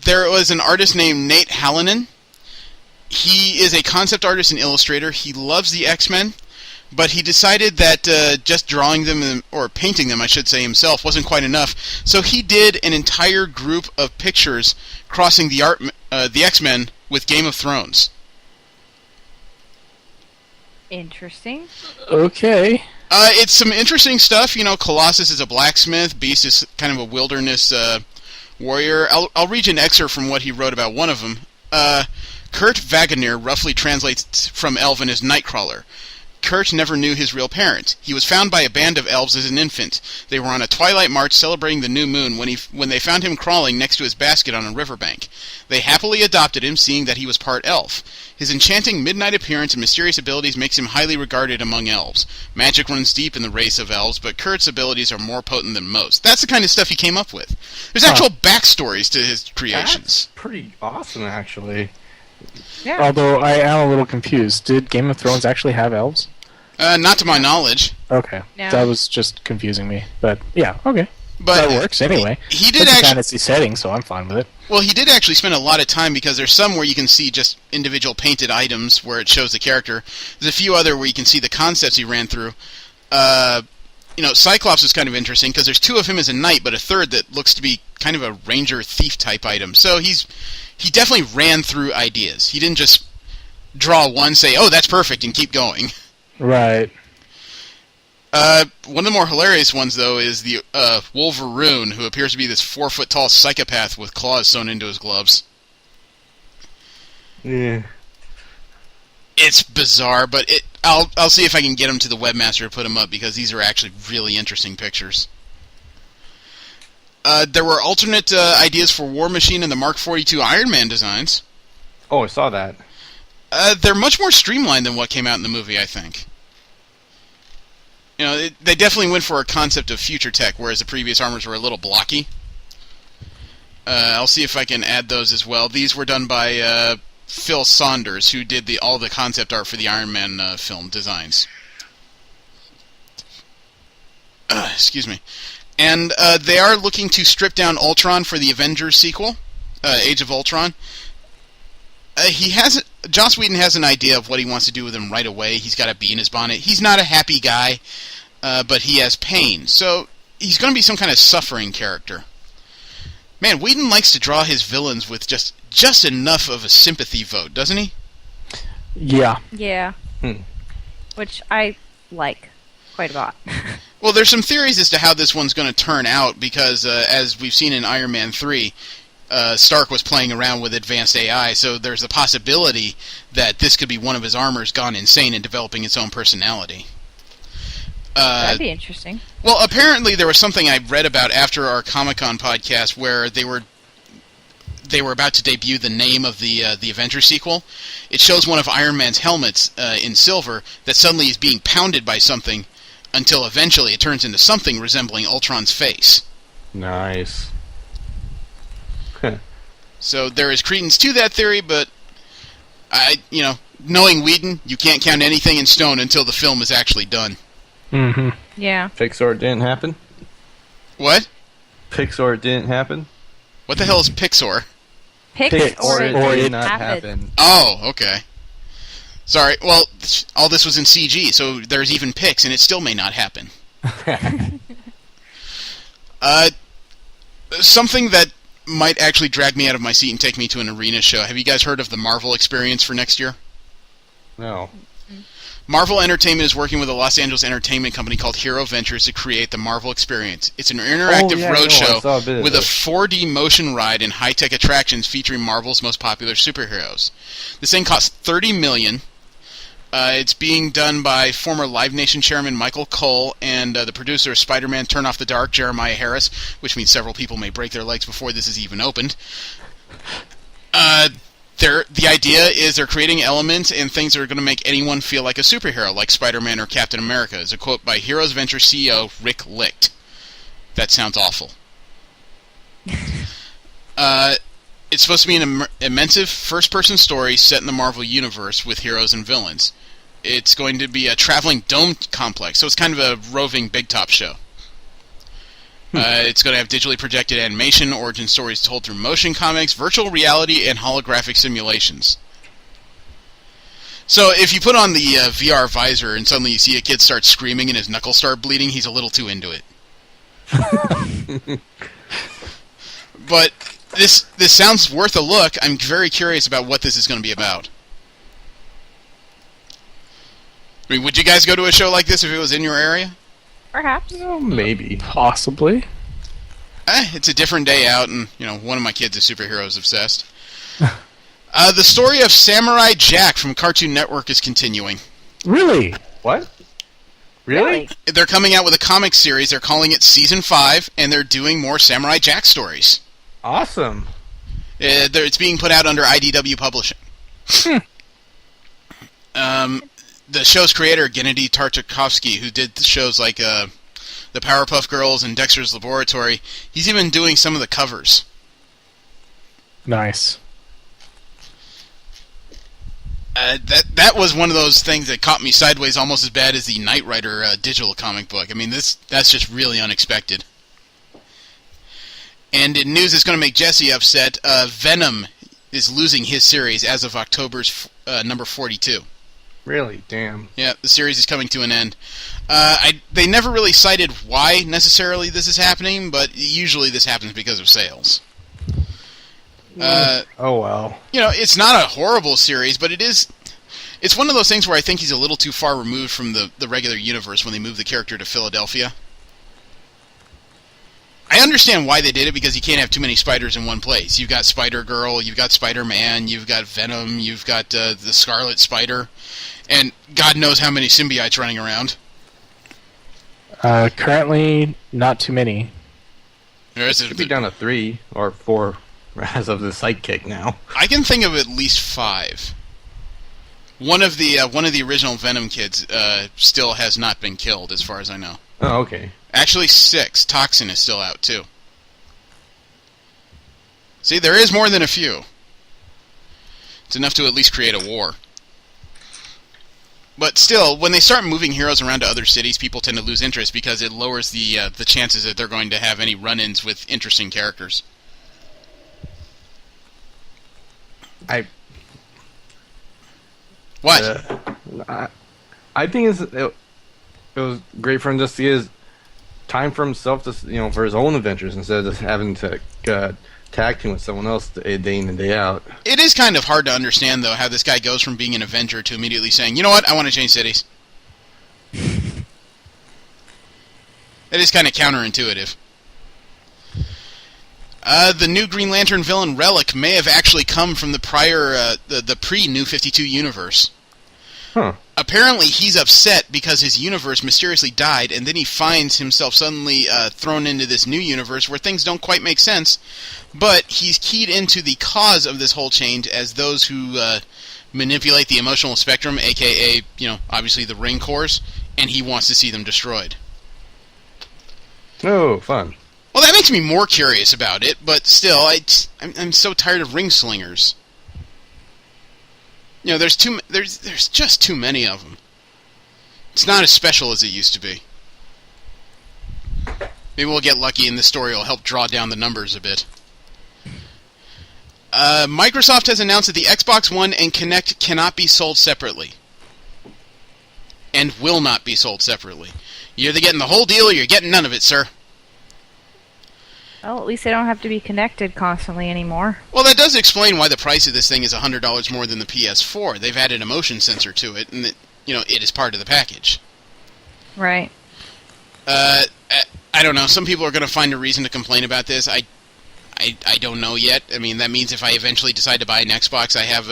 There was an artist named Nate Hallinan. He is a concept artist and illustrator. He loves the X-Men, but he decided that just drawing them, or painting them, I should say, himself, wasn't quite enough. So he did an entire group of pictures crossing the X-Men with Game of Thrones. Interesting. Okay. It's some interesting stuff. You know, Colossus is a blacksmith. Beast is kind of a wilderness warrior. I'll read you an excerpt from what he wrote about one of them. Kurt Wagoner roughly translates from Elven as Nightcrawler. Kurt never knew his real parent. He was found by a band of elves as an infant. They were on a twilight march celebrating the new moon when they found him crawling next to his basket on a riverbank. They happily adopted him, seeing that he was part elf. His enchanting midnight appearance and mysterious abilities makes him highly regarded among elves. Magic runs deep in the race of elves, but Kurt's abilities are more potent than most. That's the kind of stuff he came up with. There's actual backstories to his creations. That's pretty awesome, actually. Yeah. Although I am a little confused. Did Game of Thrones actually have elves? Not to my knowledge. Okay. No. That was just confusing me. But yeah, okay. But that works anyway. He did It's a actually. fantasy setting, so I'm fine with it. Well, he did actually spend a lot of time because there's some where you can see just individual painted items where it shows the character. There's a few other where you can see the concepts he ran through. Cyclops is kind of interesting because there's two of him as a knight, but a third that looks to be kind of a ranger thief type item. So he definitely ran through ideas. He didn't just draw one, say, "Oh, that's perfect," and keep going. Right. One of the more hilarious ones, though, is the Wolverine, who appears to be this 4-foot-tall psychopath with claws sewn into his gloves. Yeah. It's bizarre, but I'll see if I can get him to the webmaster to put him up, because these are actually really interesting pictures. There were alternate ideas for War Machine and the Mark 42 Iron Man designs. Oh, I saw that. They're much more streamlined than what came out in the movie, I think. They definitely went for a concept of future tech, whereas the previous armors were a little blocky. I'll see if I can add those as well. These were done by Phil Saunders, who did all the concept art for the Iron Man film designs. Excuse me. And they are looking to strip down Ultron for the Avengers sequel. Age of Ultron. Joss Whedon has an idea of what he wants to do with him right away. He's got a bee in his bonnet. He's not a happy guy, but he has pain. So he's going to be some kind of suffering character. Man, Whedon likes to draw his villains with just enough of a sympathy vote, doesn't he? Yeah. Yeah. Which I like quite a lot. Well, there's some theories as to how this one's going to turn out because, as we've seen in Iron Man 3, Stark was playing around with advanced AI, so there's a possibility that this could be one of his armors gone insane and developing its own personality. That'd be interesting. Well, apparently there was something I read about after our Comic-Con podcast where they were about to debut the name of the Avengers sequel. It shows one of Iron Man's helmets in silver that suddenly is being pounded by something until eventually it turns into something resembling Ultron's face. Nice. So there is credence to that theory, but knowing Whedon, you can't count anything in stone until the film is actually done. Mm-hmm. Yeah. Pixar didn't happen? What? Pixar didn't happen? What the hell is Pixar? Or it did did not happen. happen. Oh, okay. Sorry. Well, all this was in CG, so there's even Pix, and it still may not happen. Something that might actually drag me out of my seat and take me to an arena show. Have you guys heard of the Marvel Experience for next year? No. Marvel Entertainment is working with a Los Angeles entertainment company called Hero Ventures to create the Marvel Experience. It's an interactive roadshow with a 4D motion ride and high-tech attractions featuring Marvel's most popular superheroes. This thing costs $30 million. It's being done by former Live Nation chairman Michael Cole and the producer of Spider-Man Turn Off the Dark, Jeremiah Harris, which means several people may break their legs before this is even opened. The idea is they're creating elements and things that are going to make anyone feel like a superhero, like Spider-Man or Captain America, is a quote by Heroes Venture CEO Rick Licht. That sounds awful. It's supposed to be an immersive first-person story set in the Marvel Universe with heroes and villains. It's going to be a traveling dome complex, so it's kind of a roving big top show. It's going to have digitally projected animation, origin stories told through motion comics, virtual reality, and holographic simulations. So if you put on the VR visor and suddenly you see a kid start screaming and his knuckles start bleeding, he's a little too into it. But this sounds worth a look. I'm very curious about what this is going to be about. I mean, would you guys go to a show like this if it was in your area? Perhaps. Oh, maybe. Possibly. It's a different day out, and one of my kids is superheroes obsessed. The story of Samurai Jack from Cartoon Network is continuing. Really? What? Really? They're coming out with a comic series. They're calling it Season 5, and they're doing more Samurai Jack stories. Awesome. It's being put out under IDW Publishing. The show's creator, Gennady Tartakovsky, who did shows like the Powerpuff Girls and Dexter's Laboratory, he's even doing some of the covers. Nice. That was one of those things that caught me sideways almost as bad as the Knight Rider digital comic book. I mean, that's just really unexpected. And in news that's going to make Jesse upset, Venom is losing his series as of October's number 42. Really? Damn. Yeah, the series is coming to an end. They never really cited why necessarily this is happening, but usually this happens because of sales. Oh well. It's not a horrible series, but it's one of those things where I think he's a little too far removed from the regular universe when they move the character to Philadelphia. I understand why they did it, because you can't have too many spiders in one place. You've got Spider-Girl, you've got Spider-Man, you've got Venom, you've got the Scarlet Spider, and God knows how many symbiotes running around. Currently, not too many. It should be down to 3 or 4 as of the sidekick now. I can think of at least 5. One of the original Venom kids still has not been killed, as far as I know. Oh, okay. Actually, 6. Toxin is still out, too. See, there is more than a few. It's enough to at least create a war. But still, when they start moving heroes around to other cities, people tend to lose interest because it lowers the chances that they're going to have any run-ins with interesting characters. What? I think it was great for him just to get his time for himself, to for his own adventures instead of just having to tag team with someone else day in and day out. It is kind of hard to understand, though, how this guy goes from being an Avenger to immediately saying, you know what, I want to change cities. It is kind of counterintuitive. The new Green Lantern villain Relic may have actually come from the prior, the pre-New 52 universe. Huh. Apparently, he's upset because his universe mysteriously died, and then he finds himself suddenly thrown into this new universe where things don't quite make sense. But he's keyed into the cause of this whole change as those who manipulate the emotional spectrum, aka, obviously the Ring Cores, and he wants to see them destroyed. Oh, fun. Well, that makes me more curious about it, but still, I'm so tired of ring slingers. There's just too many of them. It's not as special as it used to be. Maybe we'll get lucky and this story will help draw down the numbers a bit. Microsoft has announced that the Xbox One and Kinect cannot be sold separately. And will not be sold separately. You're either getting the whole deal or you're getting none of it, sir. Well, at least they don't have to be connected constantly anymore. Well, that does explain why the price of this thing is $100 more than the PS4. They've added a motion sensor to it, and it is part of the package. Right. I don't know. Some people are going to find a reason to complain about this. I don't know yet. I mean, that means if I eventually decide to buy an Xbox, I have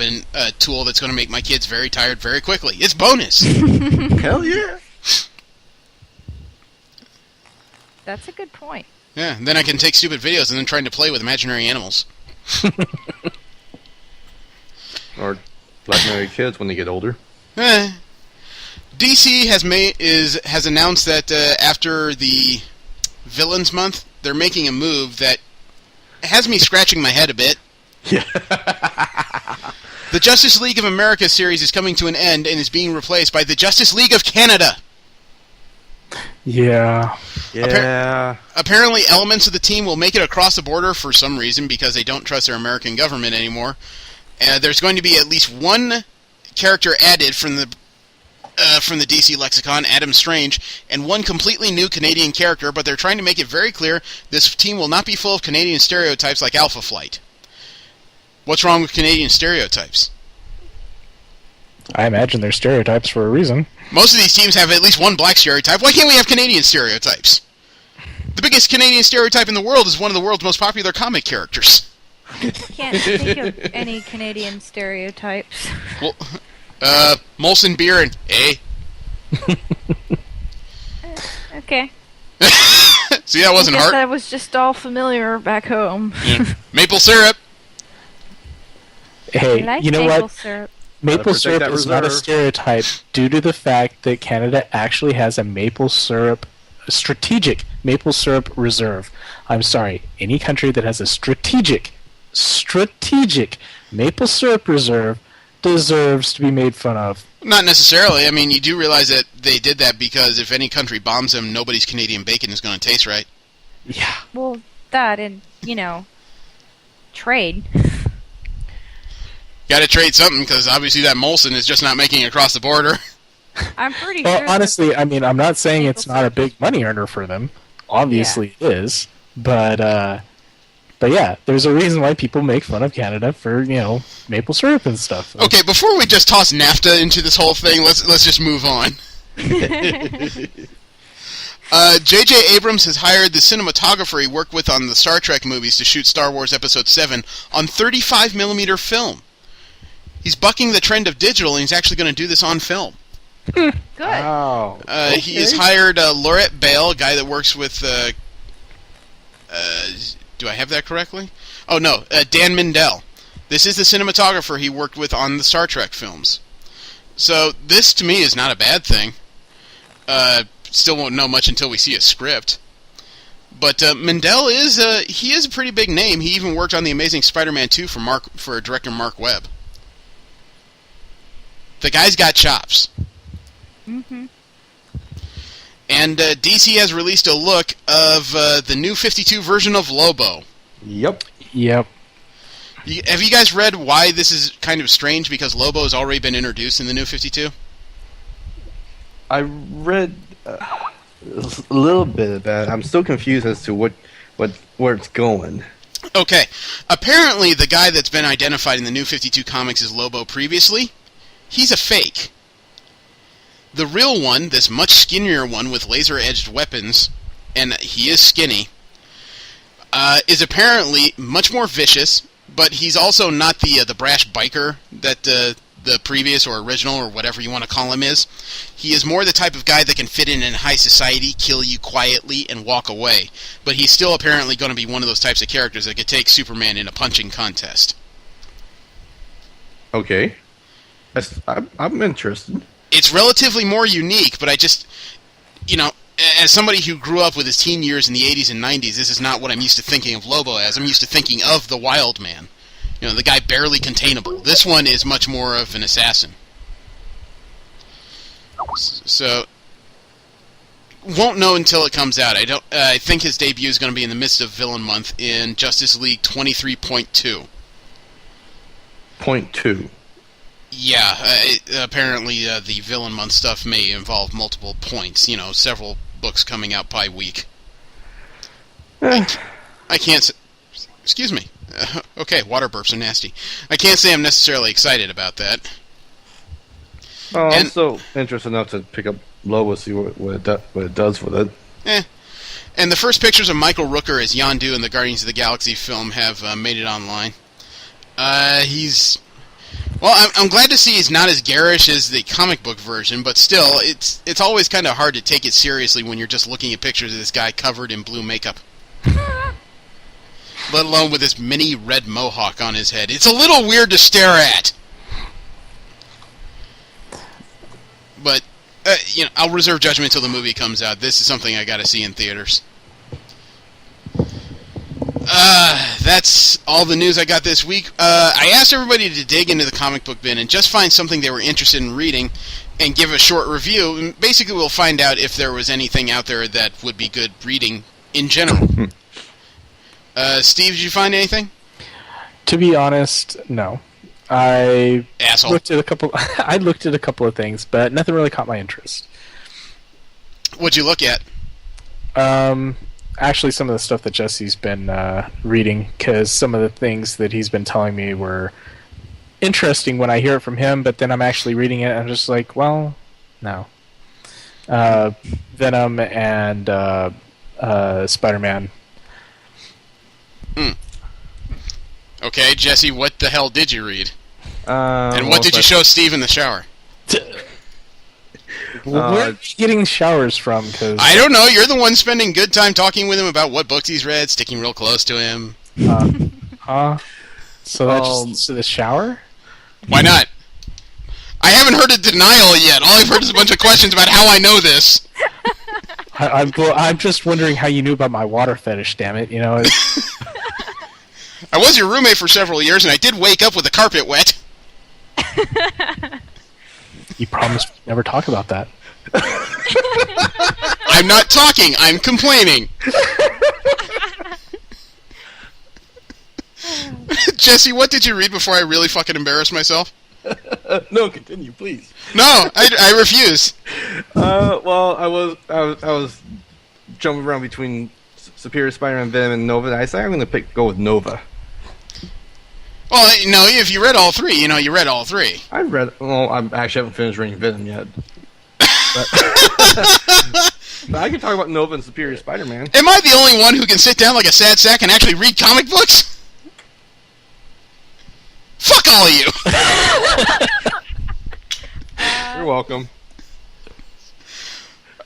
a tool that's going to make my kids very tired very quickly. It's bonus. Hell yeah. That's a good point. Yeah, and then I can take stupid videos and then trying to play with imaginary animals. Or imaginary kids when they get older. DC has announced that after the Villains Month, they're making a move that has me scratching my head a bit. Yeah. The Justice League of America series is coming to an end and is being replaced by the Justice League of Canada. Yeah. Yeah. Apparently, elements of the team will make it across the border for some reason because they don't trust their American government anymore. There's going to be at least one character added from the DC lexicon, Adam Strange, and one completely new Canadian character, but they're trying to make it very clear this team will not be full of Canadian stereotypes like Alpha Flight. What's wrong with Canadian stereotypes? I imagine they're stereotypes for a reason. Most of these teams have at least one black stereotype. Why can't we have Canadian stereotypes? The biggest Canadian stereotype in the world is one of the world's most popular comic characters. Can't think of any Canadian stereotypes. Well, Molson Beer and Okay. See, that wasn't hard. That was just all familiar back home. Yeah. Maple syrup. Hey, I like you know maple what? syrup. Maple protect syrup that is not a reserve. stereotype due to the fact that Canada actually has a strategic maple syrup reserve. I'm sorry, any country that has a strategic maple syrup reserve deserves to be made fun of. Not necessarily. I mean, you do realize that they did that because if any country bombs them, nobody's Canadian bacon is going to taste right. Yeah. Well, that and, trade. Got to trade something because obviously that Molson is just not making it across the border. I'm pretty Well, sure. honestly, I mean, I'm not saying it's Maple not a syrup. big money earner for them. Obviously it is. But yeah, there's a reason why people make fun of Canada for, maple syrup and stuff. Okay, before we just toss NAFTA into this whole thing, let's just move on. J.J. Abrams has hired the cinematographer he worked with on the Star Trek movies to shoot Star Wars Episode 7 on 35mm film. He's bucking the trend of digital, and he's actually going to do this on film. Good. Wow. He has hired Laurette Bale, a guy that works with... do I have that correctly? Oh, no, Dan Mindell. This is the cinematographer he worked with on the Star Trek films. So this, to me, is not a bad thing. Still won't know much until we see a script. But Mindell is a pretty big name. He even worked on The Amazing Spider-Man 2 for director Mark Webb. The guy's got chops. Mm-hmm. And DC has released a look of the new 52 version of Lobo. Yep. Yep. Have you guys read why this is kind of strange? Because Lobo has already been introduced in the New 52? I read a little bit of that. I'm still confused as to where it's going. Okay. Apparently, the guy that's been identified in the New 52 comics as Lobo previously, he's a fake. The real one, this much skinnier one with laser-edged weapons, and he is skinny, is apparently much more vicious, but he's also not the brash biker that the previous or original or whatever you want to call him is. He is more the type of guy that can fit in high society, kill you quietly, and walk away. But he's still apparently going to be one of those types of characters that could take Superman in a punching contest. Okay. I'm interested. It's relatively more unique, but I just, as somebody who grew up with his teen years in the 80s and 90s, this is not what I'm used to thinking of Lobo as. I'm used to thinking of the Wild Man. The guy barely containable. This one is much more of an assassin. So, won't know until it comes out. I think his debut is going to be in the midst of Villain Month in Justice League 23.2. Point 2. Yeah, apparently the Villain Month stuff may involve multiple points. Several books coming out by week. I can't. Excuse me. Okay, water burps are nasty. I can't say I'm necessarily excited about that. Oh, I'm so interested enough to pick up Lobo, see what it does with it. And the first pictures of Michael Rooker as Yondu in the Guardians of the Galaxy film have made it online. Well, I'm glad to see he's not as garish as the comic book version, but still, it's always kind of hard to take it seriously when you're just looking at pictures of this guy covered in blue makeup. Let alone with this mini red mohawk on his head. It's a little weird to stare at. But, I'll reserve judgment until the movie comes out. This is something I gotta see in theaters. That's all the news I got this week. I asked everybody to dig into the comic book bin and just find something they were interested in reading and give a short review. And basically, we'll find out if there was anything out there that would be good reading in general. Steve, did you find anything? To be honest, no. I Asshole. looked at a couple. I looked at a couple of things, but nothing really caught my interest. What'd you look at? Actually, some of the stuff that Jesse's been reading, because some of the things that he's been telling me were interesting when I hear it from him, but then I'm actually reading it, and I'm just like, well, no. Venom and Spider-Man. Okay, Jesse, what the hell did you read? And what did you show Steve in the shower? Where are you getting showers from? Cause I don't know. You're the one spending good time talking with him about what books he's read, sticking real close to him. So that's just the shower? Why not? I haven't heard a denial yet. All I've heard is a bunch of questions about how I know this. I'm just wondering how you knew about my water fetish, damn it. I was your roommate for several years, and I did wake up with the carpet wet. You promised we'd never talk about that. I'm not talking, I'm complaining. Jesse, what did you read before I really fucking embarrassed myself? No, continue, please. No, I refuse. Well, I was jumping around between Superior Spider-Man, Venom, and Nova. I said I'm going to go with Nova. Well, if you read all three, you read all three. I actually haven't finished reading Venom yet. But I can talk about Nova and Superior Spider-Man. Am I the only one who can sit down like a sad sack and actually read comic books? Fuck all of you! You're welcome.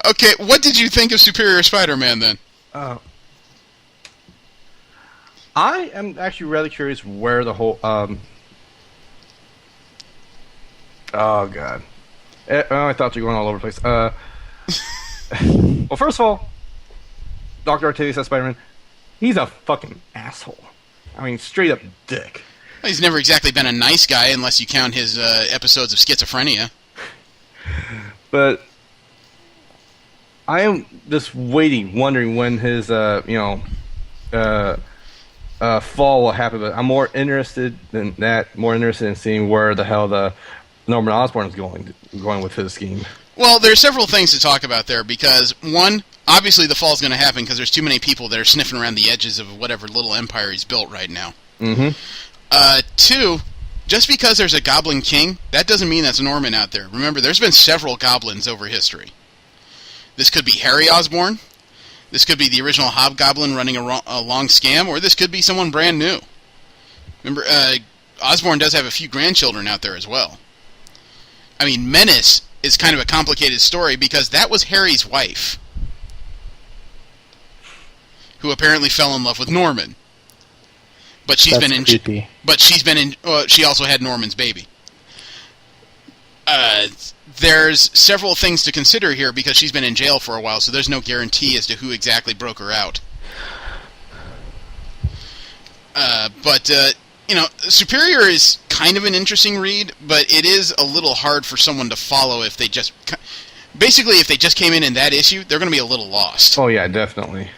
Okay, what did you think of Superior Spider-Man, then? I am actually rather curious where the whole oh god, my thoughts are going all over the place. Well, first of all, Dr. Octavius as Spider-Man, he's a fucking asshole. I mean, straight up dick. Well, he's never exactly been a nice guy unless you count his episodes of schizophrenia. But I am just wondering when his fall will happen, but I'm more interested than that. More interested in seeing where the hell the Norman Osborn is going with his scheme. Well, there's several things to talk about there because, one, obviously the fall's going to happen because there's too many people that are sniffing around the edges of whatever little empire he's built right now. Mm-hmm. Two, just because there's a Goblin King, that doesn't mean that's Norman out there. Remember, there's been several goblins over history. This could be Harry Osborn. This could be the original Hobgoblin running a long scam, or this could be someone brand new. Remember, Osborn does have a few grandchildren out there as well. I mean, Menace is kind of a complicated story because that was Harry's wife, who apparently fell in love with Norman. But she also had Norman's baby. There's several things to consider here because she's been in jail for a while, so there's no guarantee as to who exactly broke her out. Superior is kind of an interesting read, but it is a little hard for someone to follow if they just... Basically, if they just came in that issue, they're going to be a little lost. Oh, yeah, definitely.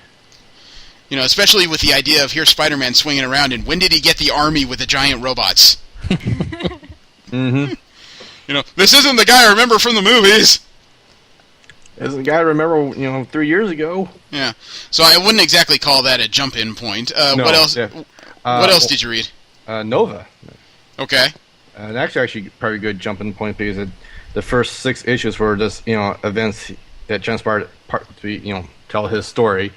You know, especially with the idea of here's Spider-Man swinging around, and when did he get the army with the giant robots? Mm-hmm. You know, this isn't the guy I remember from the movies. This is the guy I remember, 3 years ago. Yeah, so I wouldn't exactly call that a jump-in point. No, what else? Yeah. What else did you read? Nova. Okay. And actually probably a good jumping point because the first 6 issues were just events that transpired to tell his story,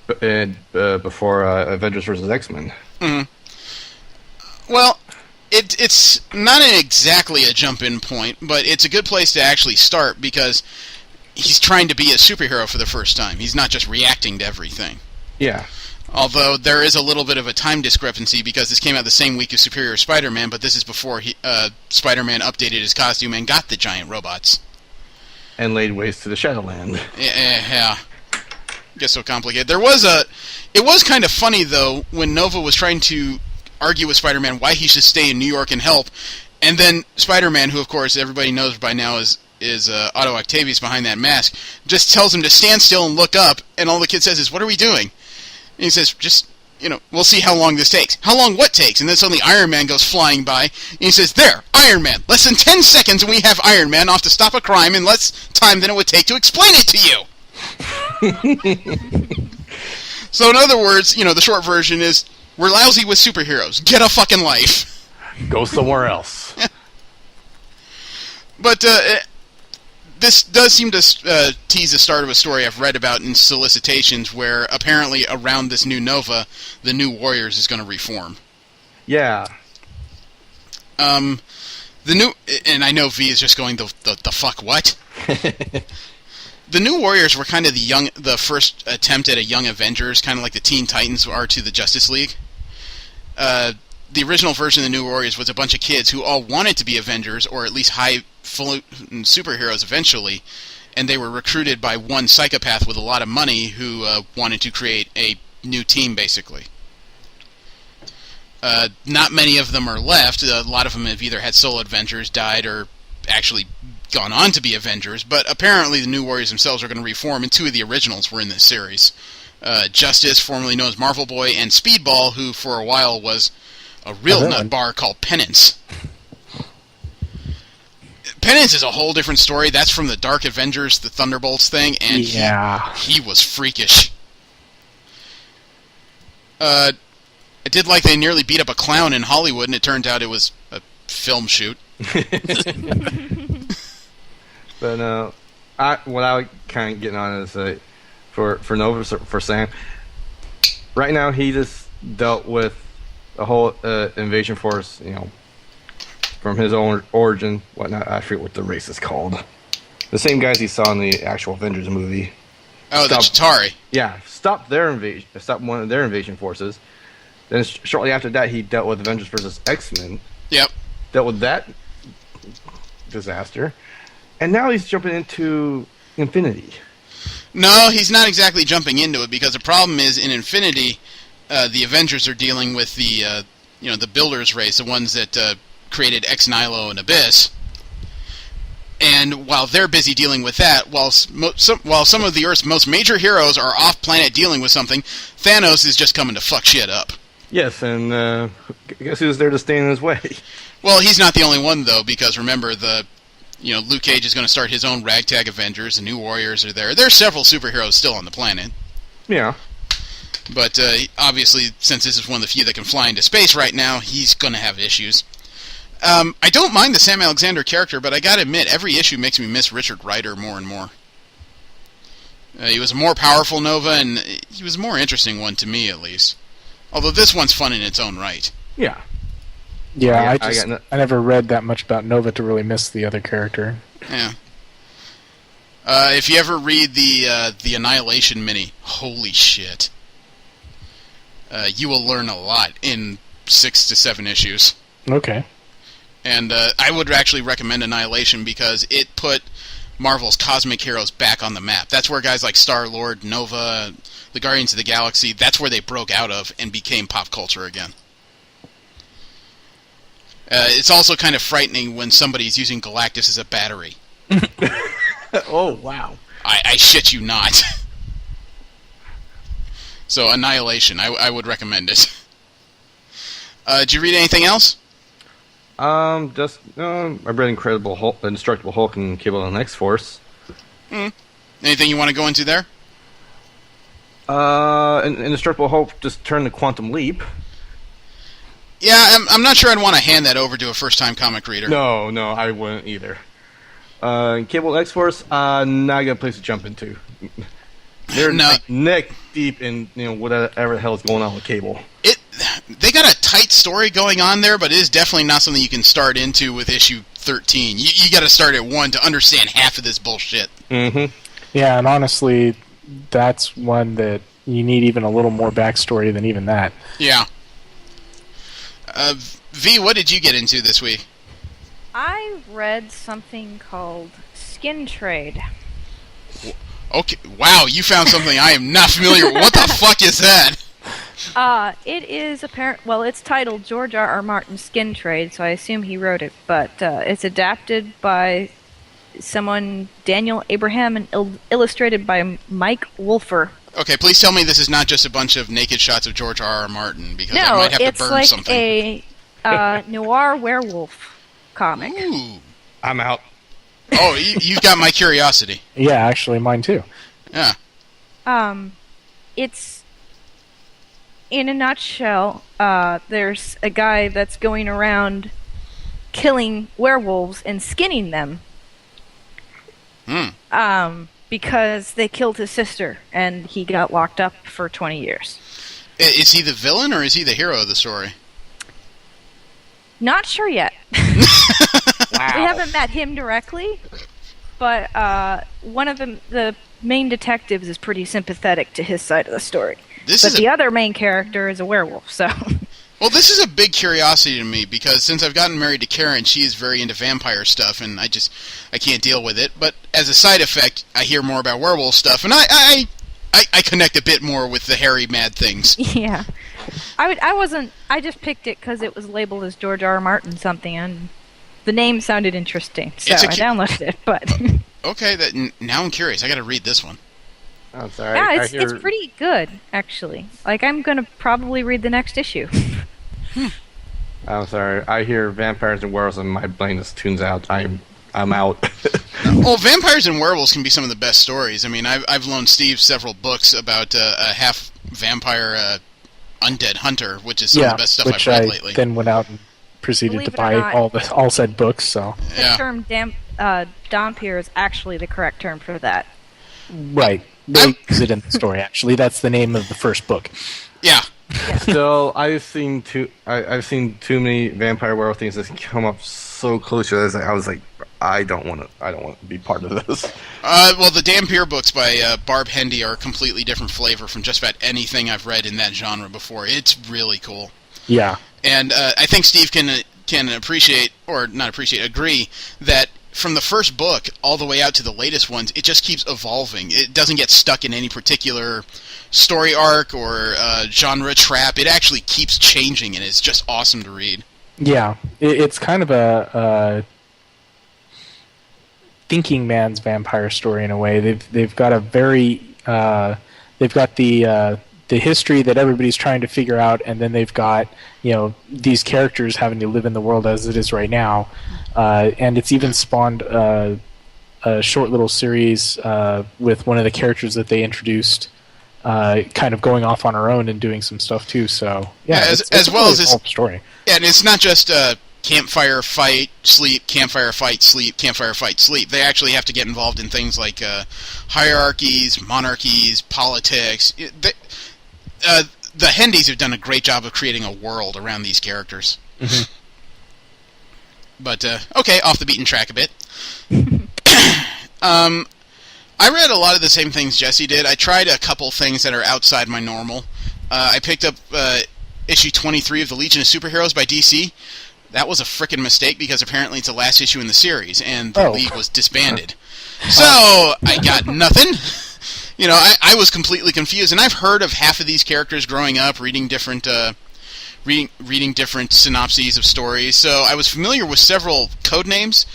before Avengers vs. X-Men. Mm-hmm. Well, it's not exactly a jump-in point, but it's a good place to actually start because he's trying to be a superhero for the first time. He's not just reacting to everything. Yeah. Although there is a little bit of a time discrepancy because this came out the same week as Superior Spider-Man, but this is before Spider-Man updated his costume and got the giant robots. And laid waste to the Shadowland. Yeah. Gets so complicated. It was kind of funny, though, when Nova was trying to argue with Spider-Man why he should stay in New York and help, and then Spider-Man, who, of course, everybody knows by now is Otto Octavius behind that mask, just tells him to stand still and look up, and all the kid says is, "What are we doing?" And he says, just, we'll see how long this takes. How long what takes? And then suddenly Iron Man goes flying by, and he says, there, Iron Man. Less than 10 seconds and we have Iron Man off to stop a crime in less time than it would take to explain it to you. So in other words, the short version is, we're lousy with superheroes. Get a fucking life. Go somewhere else. But, this does seem to tease the start of a story I've read about in solicitations where apparently around this new Nova, the New Warriors is going to reform. Yeah. And I know V is just going, the fuck what? The New Warriors were kind of the first attempt at a young Avengers, kind of like the Teen Titans are to the Justice League. The original version of the New Warriors was a bunch of kids who all wanted to be Avengers, or at least high-falutin superheroes eventually, and they were recruited by one psychopath with a lot of money who wanted to create a new team, basically. Not many of them are left. A lot of them have either had solo adventures, died, or actually gone on to be Avengers, but apparently the New Warriors themselves are going to reform, and 2 of the originals were in this series. Justice, formerly known as Marvel Boy, and Speedball, who for a while was a real nutbar called Penance. Penance is a whole different story. That's from the Dark Avengers, the Thunderbolts thing, and he was freakish. I did like they nearly beat up a clown in Hollywood, and it turned out it was a film shoot. But what I kind of getting on is for Nova, for Sam, right now he just dealt with the whole invasion force, from his own origin, whatnot. I forget what the race is called. The same guys he saw in the actual Avengers movie. Oh, the Chitauri. Yeah, stopped one of their invasion forces. Then shortly after that, he dealt with Avengers vs. X-Men. Yep. Dealt with that disaster. And now he's jumping into Infinity. No, he's not exactly jumping into it, because the problem is, in Infinity, the Avengers are dealing with the Builders race, the ones that created Ex Nihilo and Abyss. And while they're busy dealing with that, while some of the Earth's most major heroes are off-planet dealing with something, Thanos is just coming to fuck shit up. Yes, and guess who's there to stand in his way? Well, he's not the only one though, because remember Luke Cage is going to start his own ragtag Avengers. The New Warriors are there. There's several superheroes still on the planet. Yeah. But obviously, since this is one of the few that can fly into space right now, he's going to have issues. I don't mind the Sam Alexander character, but I got to admit, every issue makes me miss Richard Rider more and more. He was a more powerful Nova, and he was a more interesting one to me, at least. Although this one's fun in its own right. Yeah. Yeah, I never read that much about Nova to really miss the other character. Yeah. If you ever read the Annihilation mini, holy shit. You will learn a lot in 6 to 7 issues. Okay. And I would actually recommend Annihilation because it put Marvel's cosmic heroes back on the map. That's where guys like Star-Lord, Nova, the Guardians of the Galaxy, that's where they broke out of and became pop culture again. It's also kind of frightening when somebody's using Galactus as a battery. Oh, wow. I shit you not. So, Annihilation, I would recommend it. Did you read anything else? I read Incredible Hulk, Indestructible Hulk, and Cable and X-Force. Anything you want to go into there? Indestructible Hulk just turned the Quantum Leap. Yeah, I'm not sure I'd want to hand that over to a first-time comic reader. No, I wouldn't either. Cable X-Force, not a good place to jump into. They're neck deep in whatever the hell is going on with Cable. They got a tight story going on there, but it is definitely not something you can start into with issue 13. You got to start at 1 to understand half of this bullshit. Mm-hmm. Yeah, and honestly, that's one that you need even a little more backstory than even that. Yeah. V, what did you get into this week? I read something called Skin Trade. Okay, wow, you found something I am not familiar with. What the fuck is that? It is it's titled George R. R. Martin Skin Trade, so I assume he wrote it, but it's adapted by someone, Daniel Abraham, and illustrated by Mike Wolfer. Okay, please tell me this is not just a bunch of naked shots of George R. R. Martin, because I might have to burn something. No, it's like a noir werewolf comic. Ooh. I'm out. Oh, you've got my curiosity. Yeah, actually, mine too. Yeah. It's, in a nutshell, there's a guy that's going around killing werewolves and skinning them. Because they killed his sister, and he got locked up for 20 years. Is he the villain, or is he the hero of the story? Not sure yet. Wow. We haven't met him directly, but one of the main detectives is pretty sympathetic to his side of the story. The other main character is a werewolf, so... Well, this is a big curiosity to me, because since I've gotten married to Karen, she is very into vampire stuff, and I can't deal with it. But as a side effect, I hear more about werewolf stuff, and I connect a bit more with the hairy, mad things. Yeah. I just picked it because it was labeled as George R. R. Martin something, and the name sounded interesting, so I downloaded it, but... Okay, now I'm curious. I gotta read this one. I'm sorry. Yeah, it's pretty good, actually. Like, I'm gonna probably read the next issue. I'm sorry. I hear vampires and werewolves, and my brain just tunes out. I'm out. Well, vampires and werewolves can be some of the best stories. I mean, I've loaned Steve several books about a half vampire undead hunter, which is some of the best stuff I've read lately. Then went out and proceeded to buy all said books. So the term Dhampir is actually the correct term for that. Right. They use it in the story. Actually, that's the name of the first book. Yeah. Still, I've seen too many vampire werewolf things that come up so close to this. I was like, I don't want to be part of this. Well, the Dhampir books by Barb Hendy are a completely different flavor from just about anything I've read in that genre before. It's really cool. Yeah. And I think Steve can appreciate, or not appreciate, agree that from the first book all the way out to the latest ones, it just keeps evolving. It doesn't get stuck in any particular story arc or genre trap. It actually keeps changing, and it's just awesome to read. Yeah, it's kind of a thinking man's vampire story in a way. They've got a very they've got the the history that everybody's trying to figure out, and then they've got these characters having to live in the world as it is right now, and it's even spawned a short little series with one of the characters that they introduced, kind of going off on her own and doing some stuff too. So it's as well as this story. Yeah, and it's not just campfire, fight, sleep, campfire, fight, sleep, campfire, fight, sleep. They actually have to get involved in things like hierarchies, monarchies, politics. The Hendies have done a great job of creating a world around these characters. Mm-hmm. But, okay, off the beaten track a bit. I read a lot of the same things Jesse did. I tried a couple things that are outside my normal. I picked up issue 23 of the Legion of Superheroes by DC. That was a frickin' mistake because apparently it's the last issue in the series, and the League was disbanded. So, I got nothing. I was completely confused, and I've heard of half of these characters growing up, reading different reading different synopses of stories, so I was familiar with several code names,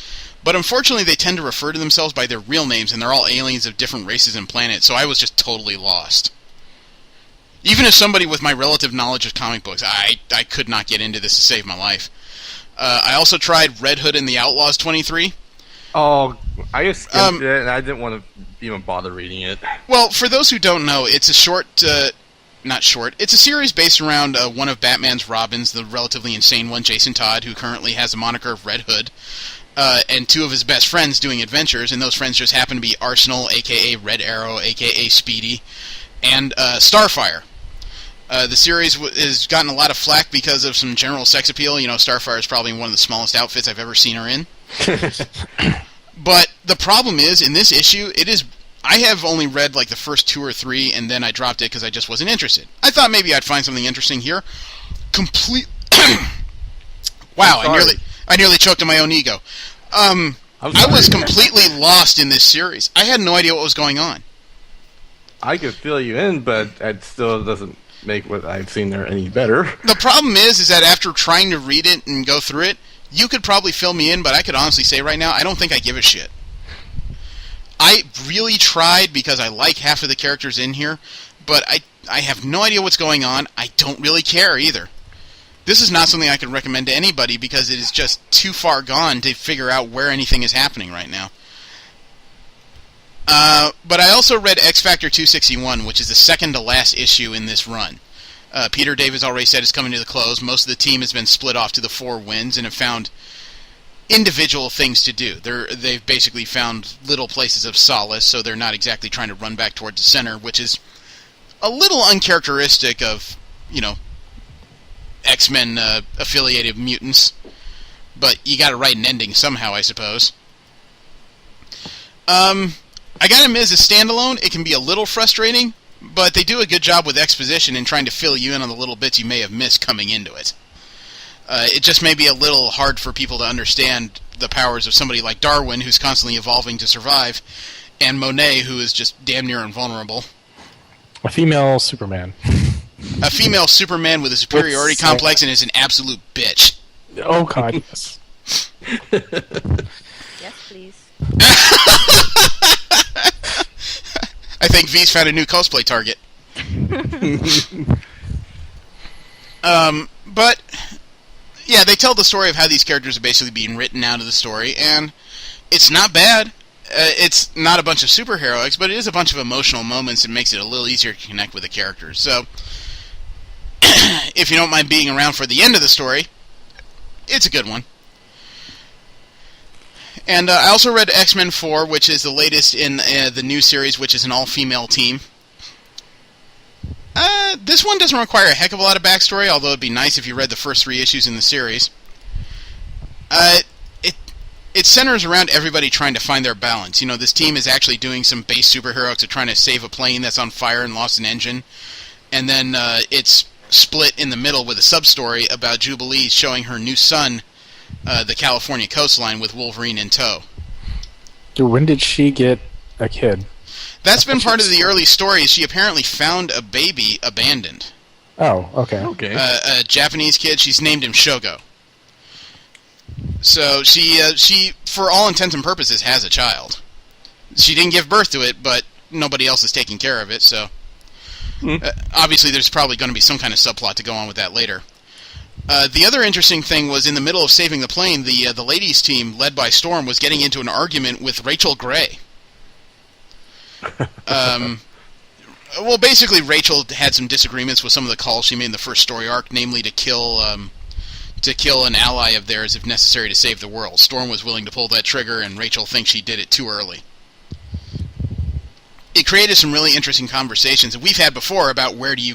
but unfortunately they tend to refer to themselves by their real names, and they're all aliens of different races and planets, so I was just totally lost. Even as somebody with my relative knowledge of comic books, I could not get into this to save my life. I also tried Red Hood and the Outlaws 23. Oh, I just skimmed it, and I didn't want to even bother reading it. Well, for those who don't know, it's a short... not short. It's a series based around one of Batman's Robins, the relatively insane one, Jason Todd, who currently has the moniker of Red Hood, and two of his best friends doing adventures, and those friends just happen to be Arsenal, a.k.a. Red Arrow, a.k.a. Speedy, and Starfire. The series has gotten a lot of flack because of some general sex appeal. Starfire is probably one of the smallest outfits I've ever seen her in. But the problem is, in this issue, I have only read like the first 2 or 3, and then I dropped it because I just wasn't interested. I thought maybe I'd find something interesting here. Wow, I nearly choked on my own ego. I was completely lost in this series. I had no idea what was going on. I could fill you in, but it still doesn't make what I've seen there any better. The problem is that after trying to read it and go through it, you could probably fill me in, but I could honestly say right now, I don't think I give a shit. I really tried because I like half of the characters in here, but I have no idea what's going on. I don't really care either. This is not something I can recommend to anybody because it is just too far gone to figure out where anything is happening right now. But I also read X Factor 261, which is the second to last issue in this run. Peter Davis already said it's coming to the close. Most of the team has been split off to the 4 winds and have found individual things to do. They've basically found little places of solace, so they're not exactly trying to run back towards the center, which is a little uncharacteristic of, X-Men affiliated mutants. But you gotta write an ending somehow, I suppose. I gotta admit, as a standalone, it can be a little frustrating, but they do a good job with exposition and trying to fill you in on the little bits you may have missed coming into it. It just may be a little hard for people to understand the powers of somebody like Darwin, who's constantly evolving to survive, and Monet, who is just damn near invulnerable. A female Superman. A female Superman with a superiority complex and is an absolute bitch. Oh, God, yes. Yes, please. I think V's found a new cosplay target. But... yeah, they tell the story of how these characters are basically being written out of the story, and it's not bad. It's not a bunch of superheroics, but it is a bunch of emotional moments and makes it a little easier to connect with the characters. So, if you don't mind being around for the end of the story, it's a good one. And I also read X-Men 4, which is the latest in the new series, which is an all-female team. This one doesn't require a heck of a lot of backstory, although it'd be nice if you read the first 3 issues in the series. It centers around everybody trying to find their balance. This team is actually doing some base superheroics of trying to save a plane that's on fire and lost an engine. And then it's split in the middle with a sub-story about Jubilee showing her new son the California coastline with Wolverine in tow. Dude, when did she get a kid? That's been part of the early stories. She apparently found a baby abandoned. Oh, okay. A Japanese kid. She's named him Shogo. So she, for all intents and purposes, has a child. She didn't give birth to it, but nobody else is taking care of it, so... Obviously, there's probably going to be some kind of subplot to go on with that later. The other interesting thing was in the middle of saving the plane, the ladies' team, led by Storm, was getting into an argument with Rachel Gray. Well, basically, Rachel had some disagreements with some of the calls she made in the first story arc, namely to kill an ally of theirs if necessary to save the world. Storm was willing to pull that trigger, and Rachel thinks she did it too early. It created some really interesting conversations that we've had before about where do you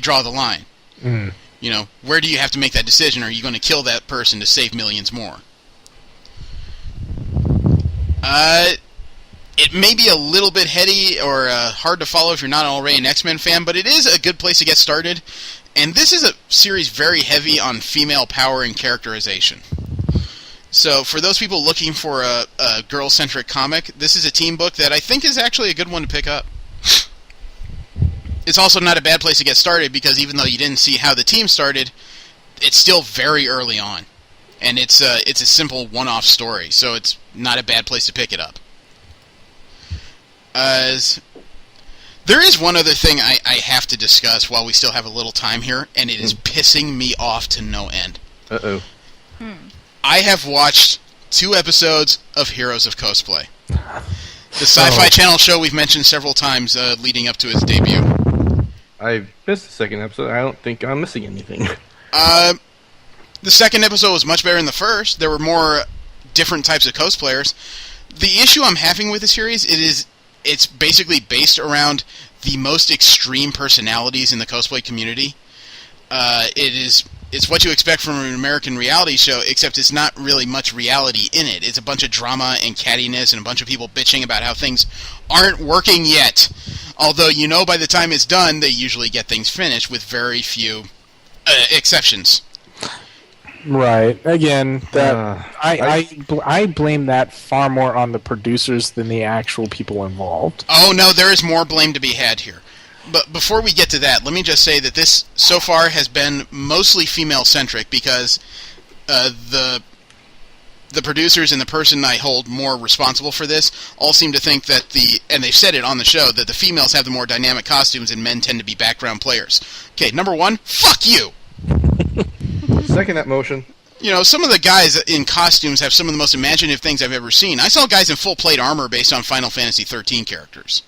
draw the line. You know, where do you have to make that decision? Are you going to kill that person to save millions more? It may be a little bit heady or hard to follow if you're not already an X-Men fan, but it is a good place to get started. And this is a series very heavy on female power and characterization. So for those people looking for a girl-centric comic, this is a team book that I think is actually a good one to pick up. It's also not a bad place to get started because even though you didn't see how the team started, it's still very early on. And it's a simple one-off story, so it's not a bad place to pick it up. There is one other thing I have to discuss while we still have a little time here, and it is pissing me off to no end. Uh-oh. I have watched 2 episodes of Heroes of Cosplay. The Sci-Fi Channel show we've mentioned several times leading up to its debut. I missed the second episode. I don't think I'm missing anything. The second episode was much better than the first. There were more different types of cosplayers. The issue I'm having with the series, it's basically based around the most extreme personalities in the cosplay community. It's what you expect from an American reality show, except it's not really much reality in it. It's a bunch of drama and cattiness and a bunch of people bitching about how things aren't working yet. Although, you know, by the time it's done, they usually get things finished with very few exceptions. Right. Again, I blame that far more on the producers than the actual people involved. Oh, no, there is more blame to be had here. But before we get to that, let me just say that this, so far, has been mostly female-centric because the producers and the person I hold more responsible for this all seem to think that and they've said it on the show, that the females have the more dynamic costumes and men tend to be background players. Okay, number one, fuck you! Second that motion. You know, some of the guys in costumes have some of the most imaginative things I've ever seen. I saw guys in full plate armor based on Final Fantasy XIII characters.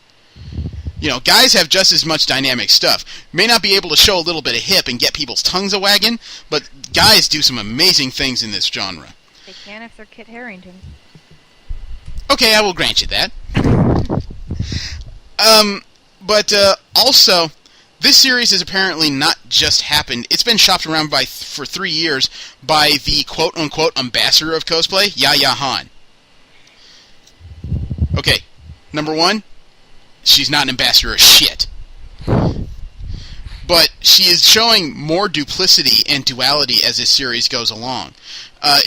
You know, guys have just as much dynamic stuff. May not be able to show a little bit of hip and get people's tongues a-wagging, but guys do some amazing things in this genre. They can if they're Kit Harington. Okay, I will grant you that. But also, this series has apparently not just happened. It's been shopped around for 3 years by the quote-unquote ambassador of cosplay, Yaya Han. Okay, number one, she's not an ambassador of shit. But she is showing more duplicity and duality as this series goes along.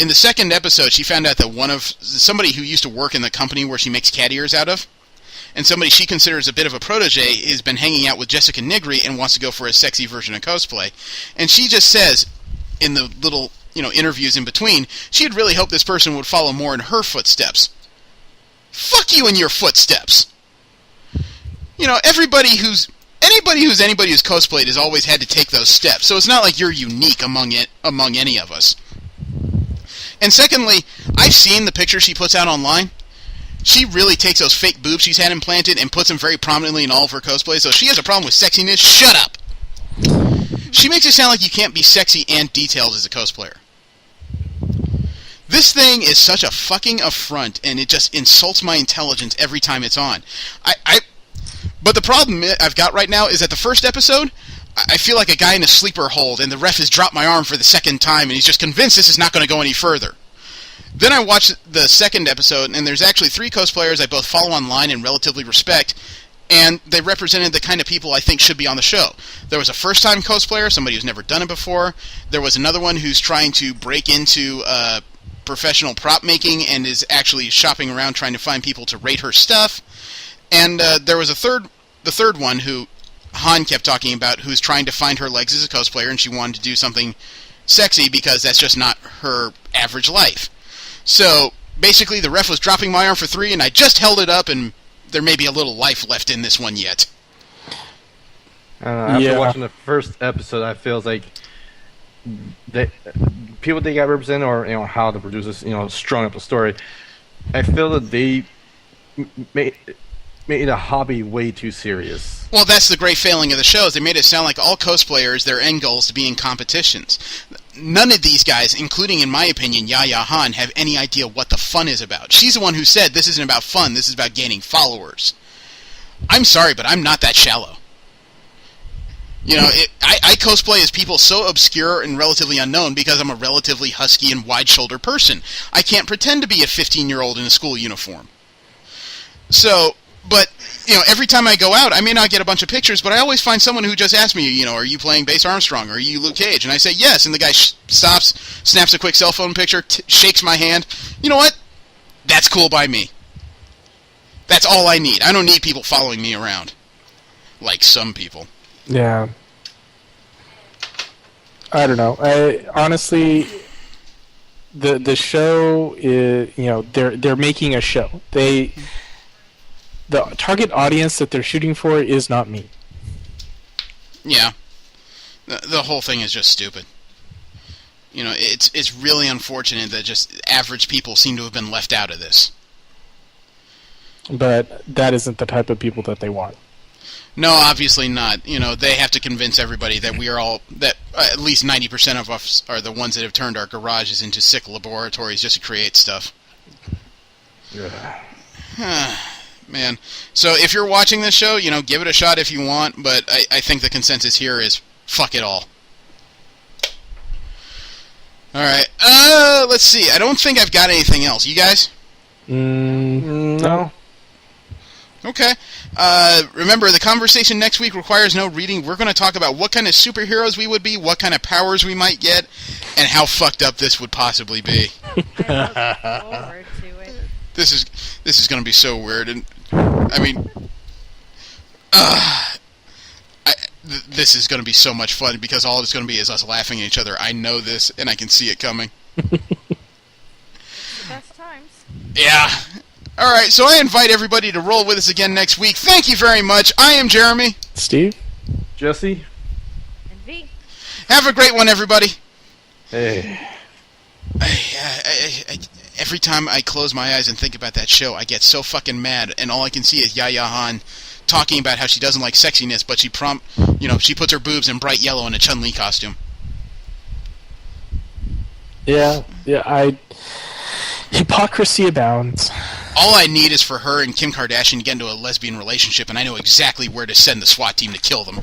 In the second episode, she found out that somebody who used to work in the company where she makes cat ears out of, and somebody she considers a bit of a protege, has been hanging out with Jessica Nigri and wants to go for a sexy version of cosplay. And she just says, in the little interviews in between, she'd really hoped this person would follow more in her footsteps. Fuck you and your footsteps! You know, anybody who's cosplayed has always had to take those steps, so it's not like you're unique among any of us. And secondly, I've seen the picture she puts out online. She really takes those fake boobs she's had implanted and puts them very prominently in all of her cosplays, so if she has a problem with sexiness, shut up! She makes it sound like you can't be sexy and detailed as a cosplayer. This thing is such a fucking affront, and it just insults my intelligence every time it's on. But the problem I've got right now is that the first episode, I feel like a guy in a sleeper hold, and the ref has dropped my arm for the second time, and he's just convinced this is not going to go any further. Then I watched the second episode, and there's actually 3 cosplayers I both follow online and relatively respect, and they represented the kind of people I think should be on the show. There was a first-time cosplayer, somebody who's never done it before. There was another one who's trying to break into professional prop making and is actually shopping around trying to find people to rate her stuff. And there was the third one who Han kept talking about, who's trying to find her legs as a cosplayer, and she wanted to do something sexy because that's just not her average life. So basically, the ref was dropping my arm for 3, and I just held it up, and there may be a little life left in this one yet. After watching the first episode, I feel like people they got represented, or how the producers strung up the story. I feel that they made a hobby way too serious. Well, that's the great failing of the show. Is they made it sound like all cosplayers, their end goal is to be in competitions. None of these guys, including, in my opinion, Yaya Han, have any idea what the fun is about. She's the one who said, this isn't about fun, this is about gaining followers. I'm sorry, but I'm not that shallow. I cosplay as people so obscure and relatively unknown because I'm a relatively husky and wide-shouldered person. I can't pretend to be a 15-year-old in a school uniform. So, but, every time I go out, I may not get a bunch of pictures, but I always find someone who just asks me, are you playing Base Armstrong, or are you Luke Cage? And I say yes, and the guy stops, snaps a quick cell phone picture, shakes my hand. You know what? That's cool by me. That's all I need. I don't need people following me around. Like some people. Yeah. I don't know. Honestly, the show is, they're making a show. The target audience that they're shooting for is not me. Yeah. The whole thing is just stupid. It's really unfortunate that just average people seem to have been left out of this. But that isn't the type of people that they want. No, obviously not. They have to convince everybody that we are all, that at least 90% of us are the ones that have turned our garages into sick laboratories just to create stuff. Yeah. Man. So if you're watching this show, give it a shot if you want, but I think the consensus here is fuck it all. Alright, let's see. I don't think I've got anything else. You guys? No. Okay. Remember, the conversation next week requires no reading. We're going to talk about what kind of superheroes we would be, what kind of powers we might get, and how fucked up this would possibly be. I look forward to it. This is going to be so weird, and this is going to be so much fun because all it's going to be is us laughing at each other. I know this, and I can see it coming. Best times. Yeah. All right, so I invite everybody to roll with us again next week. Thank you very much. I am Jeremy. Steve. Jesse. And V. Have a great one, everybody. Hey. Every time I close my eyes and think about that show, I get so fucking mad, and all I can see is Yaya Han talking about how she doesn't like sexiness, but she puts her boobs in bright yellow in a Chun-Li costume. Yeah, hypocrisy abounds. All I need is for her and Kim Kardashian to get into a lesbian relationship, and I know exactly where to send the SWAT team to kill them.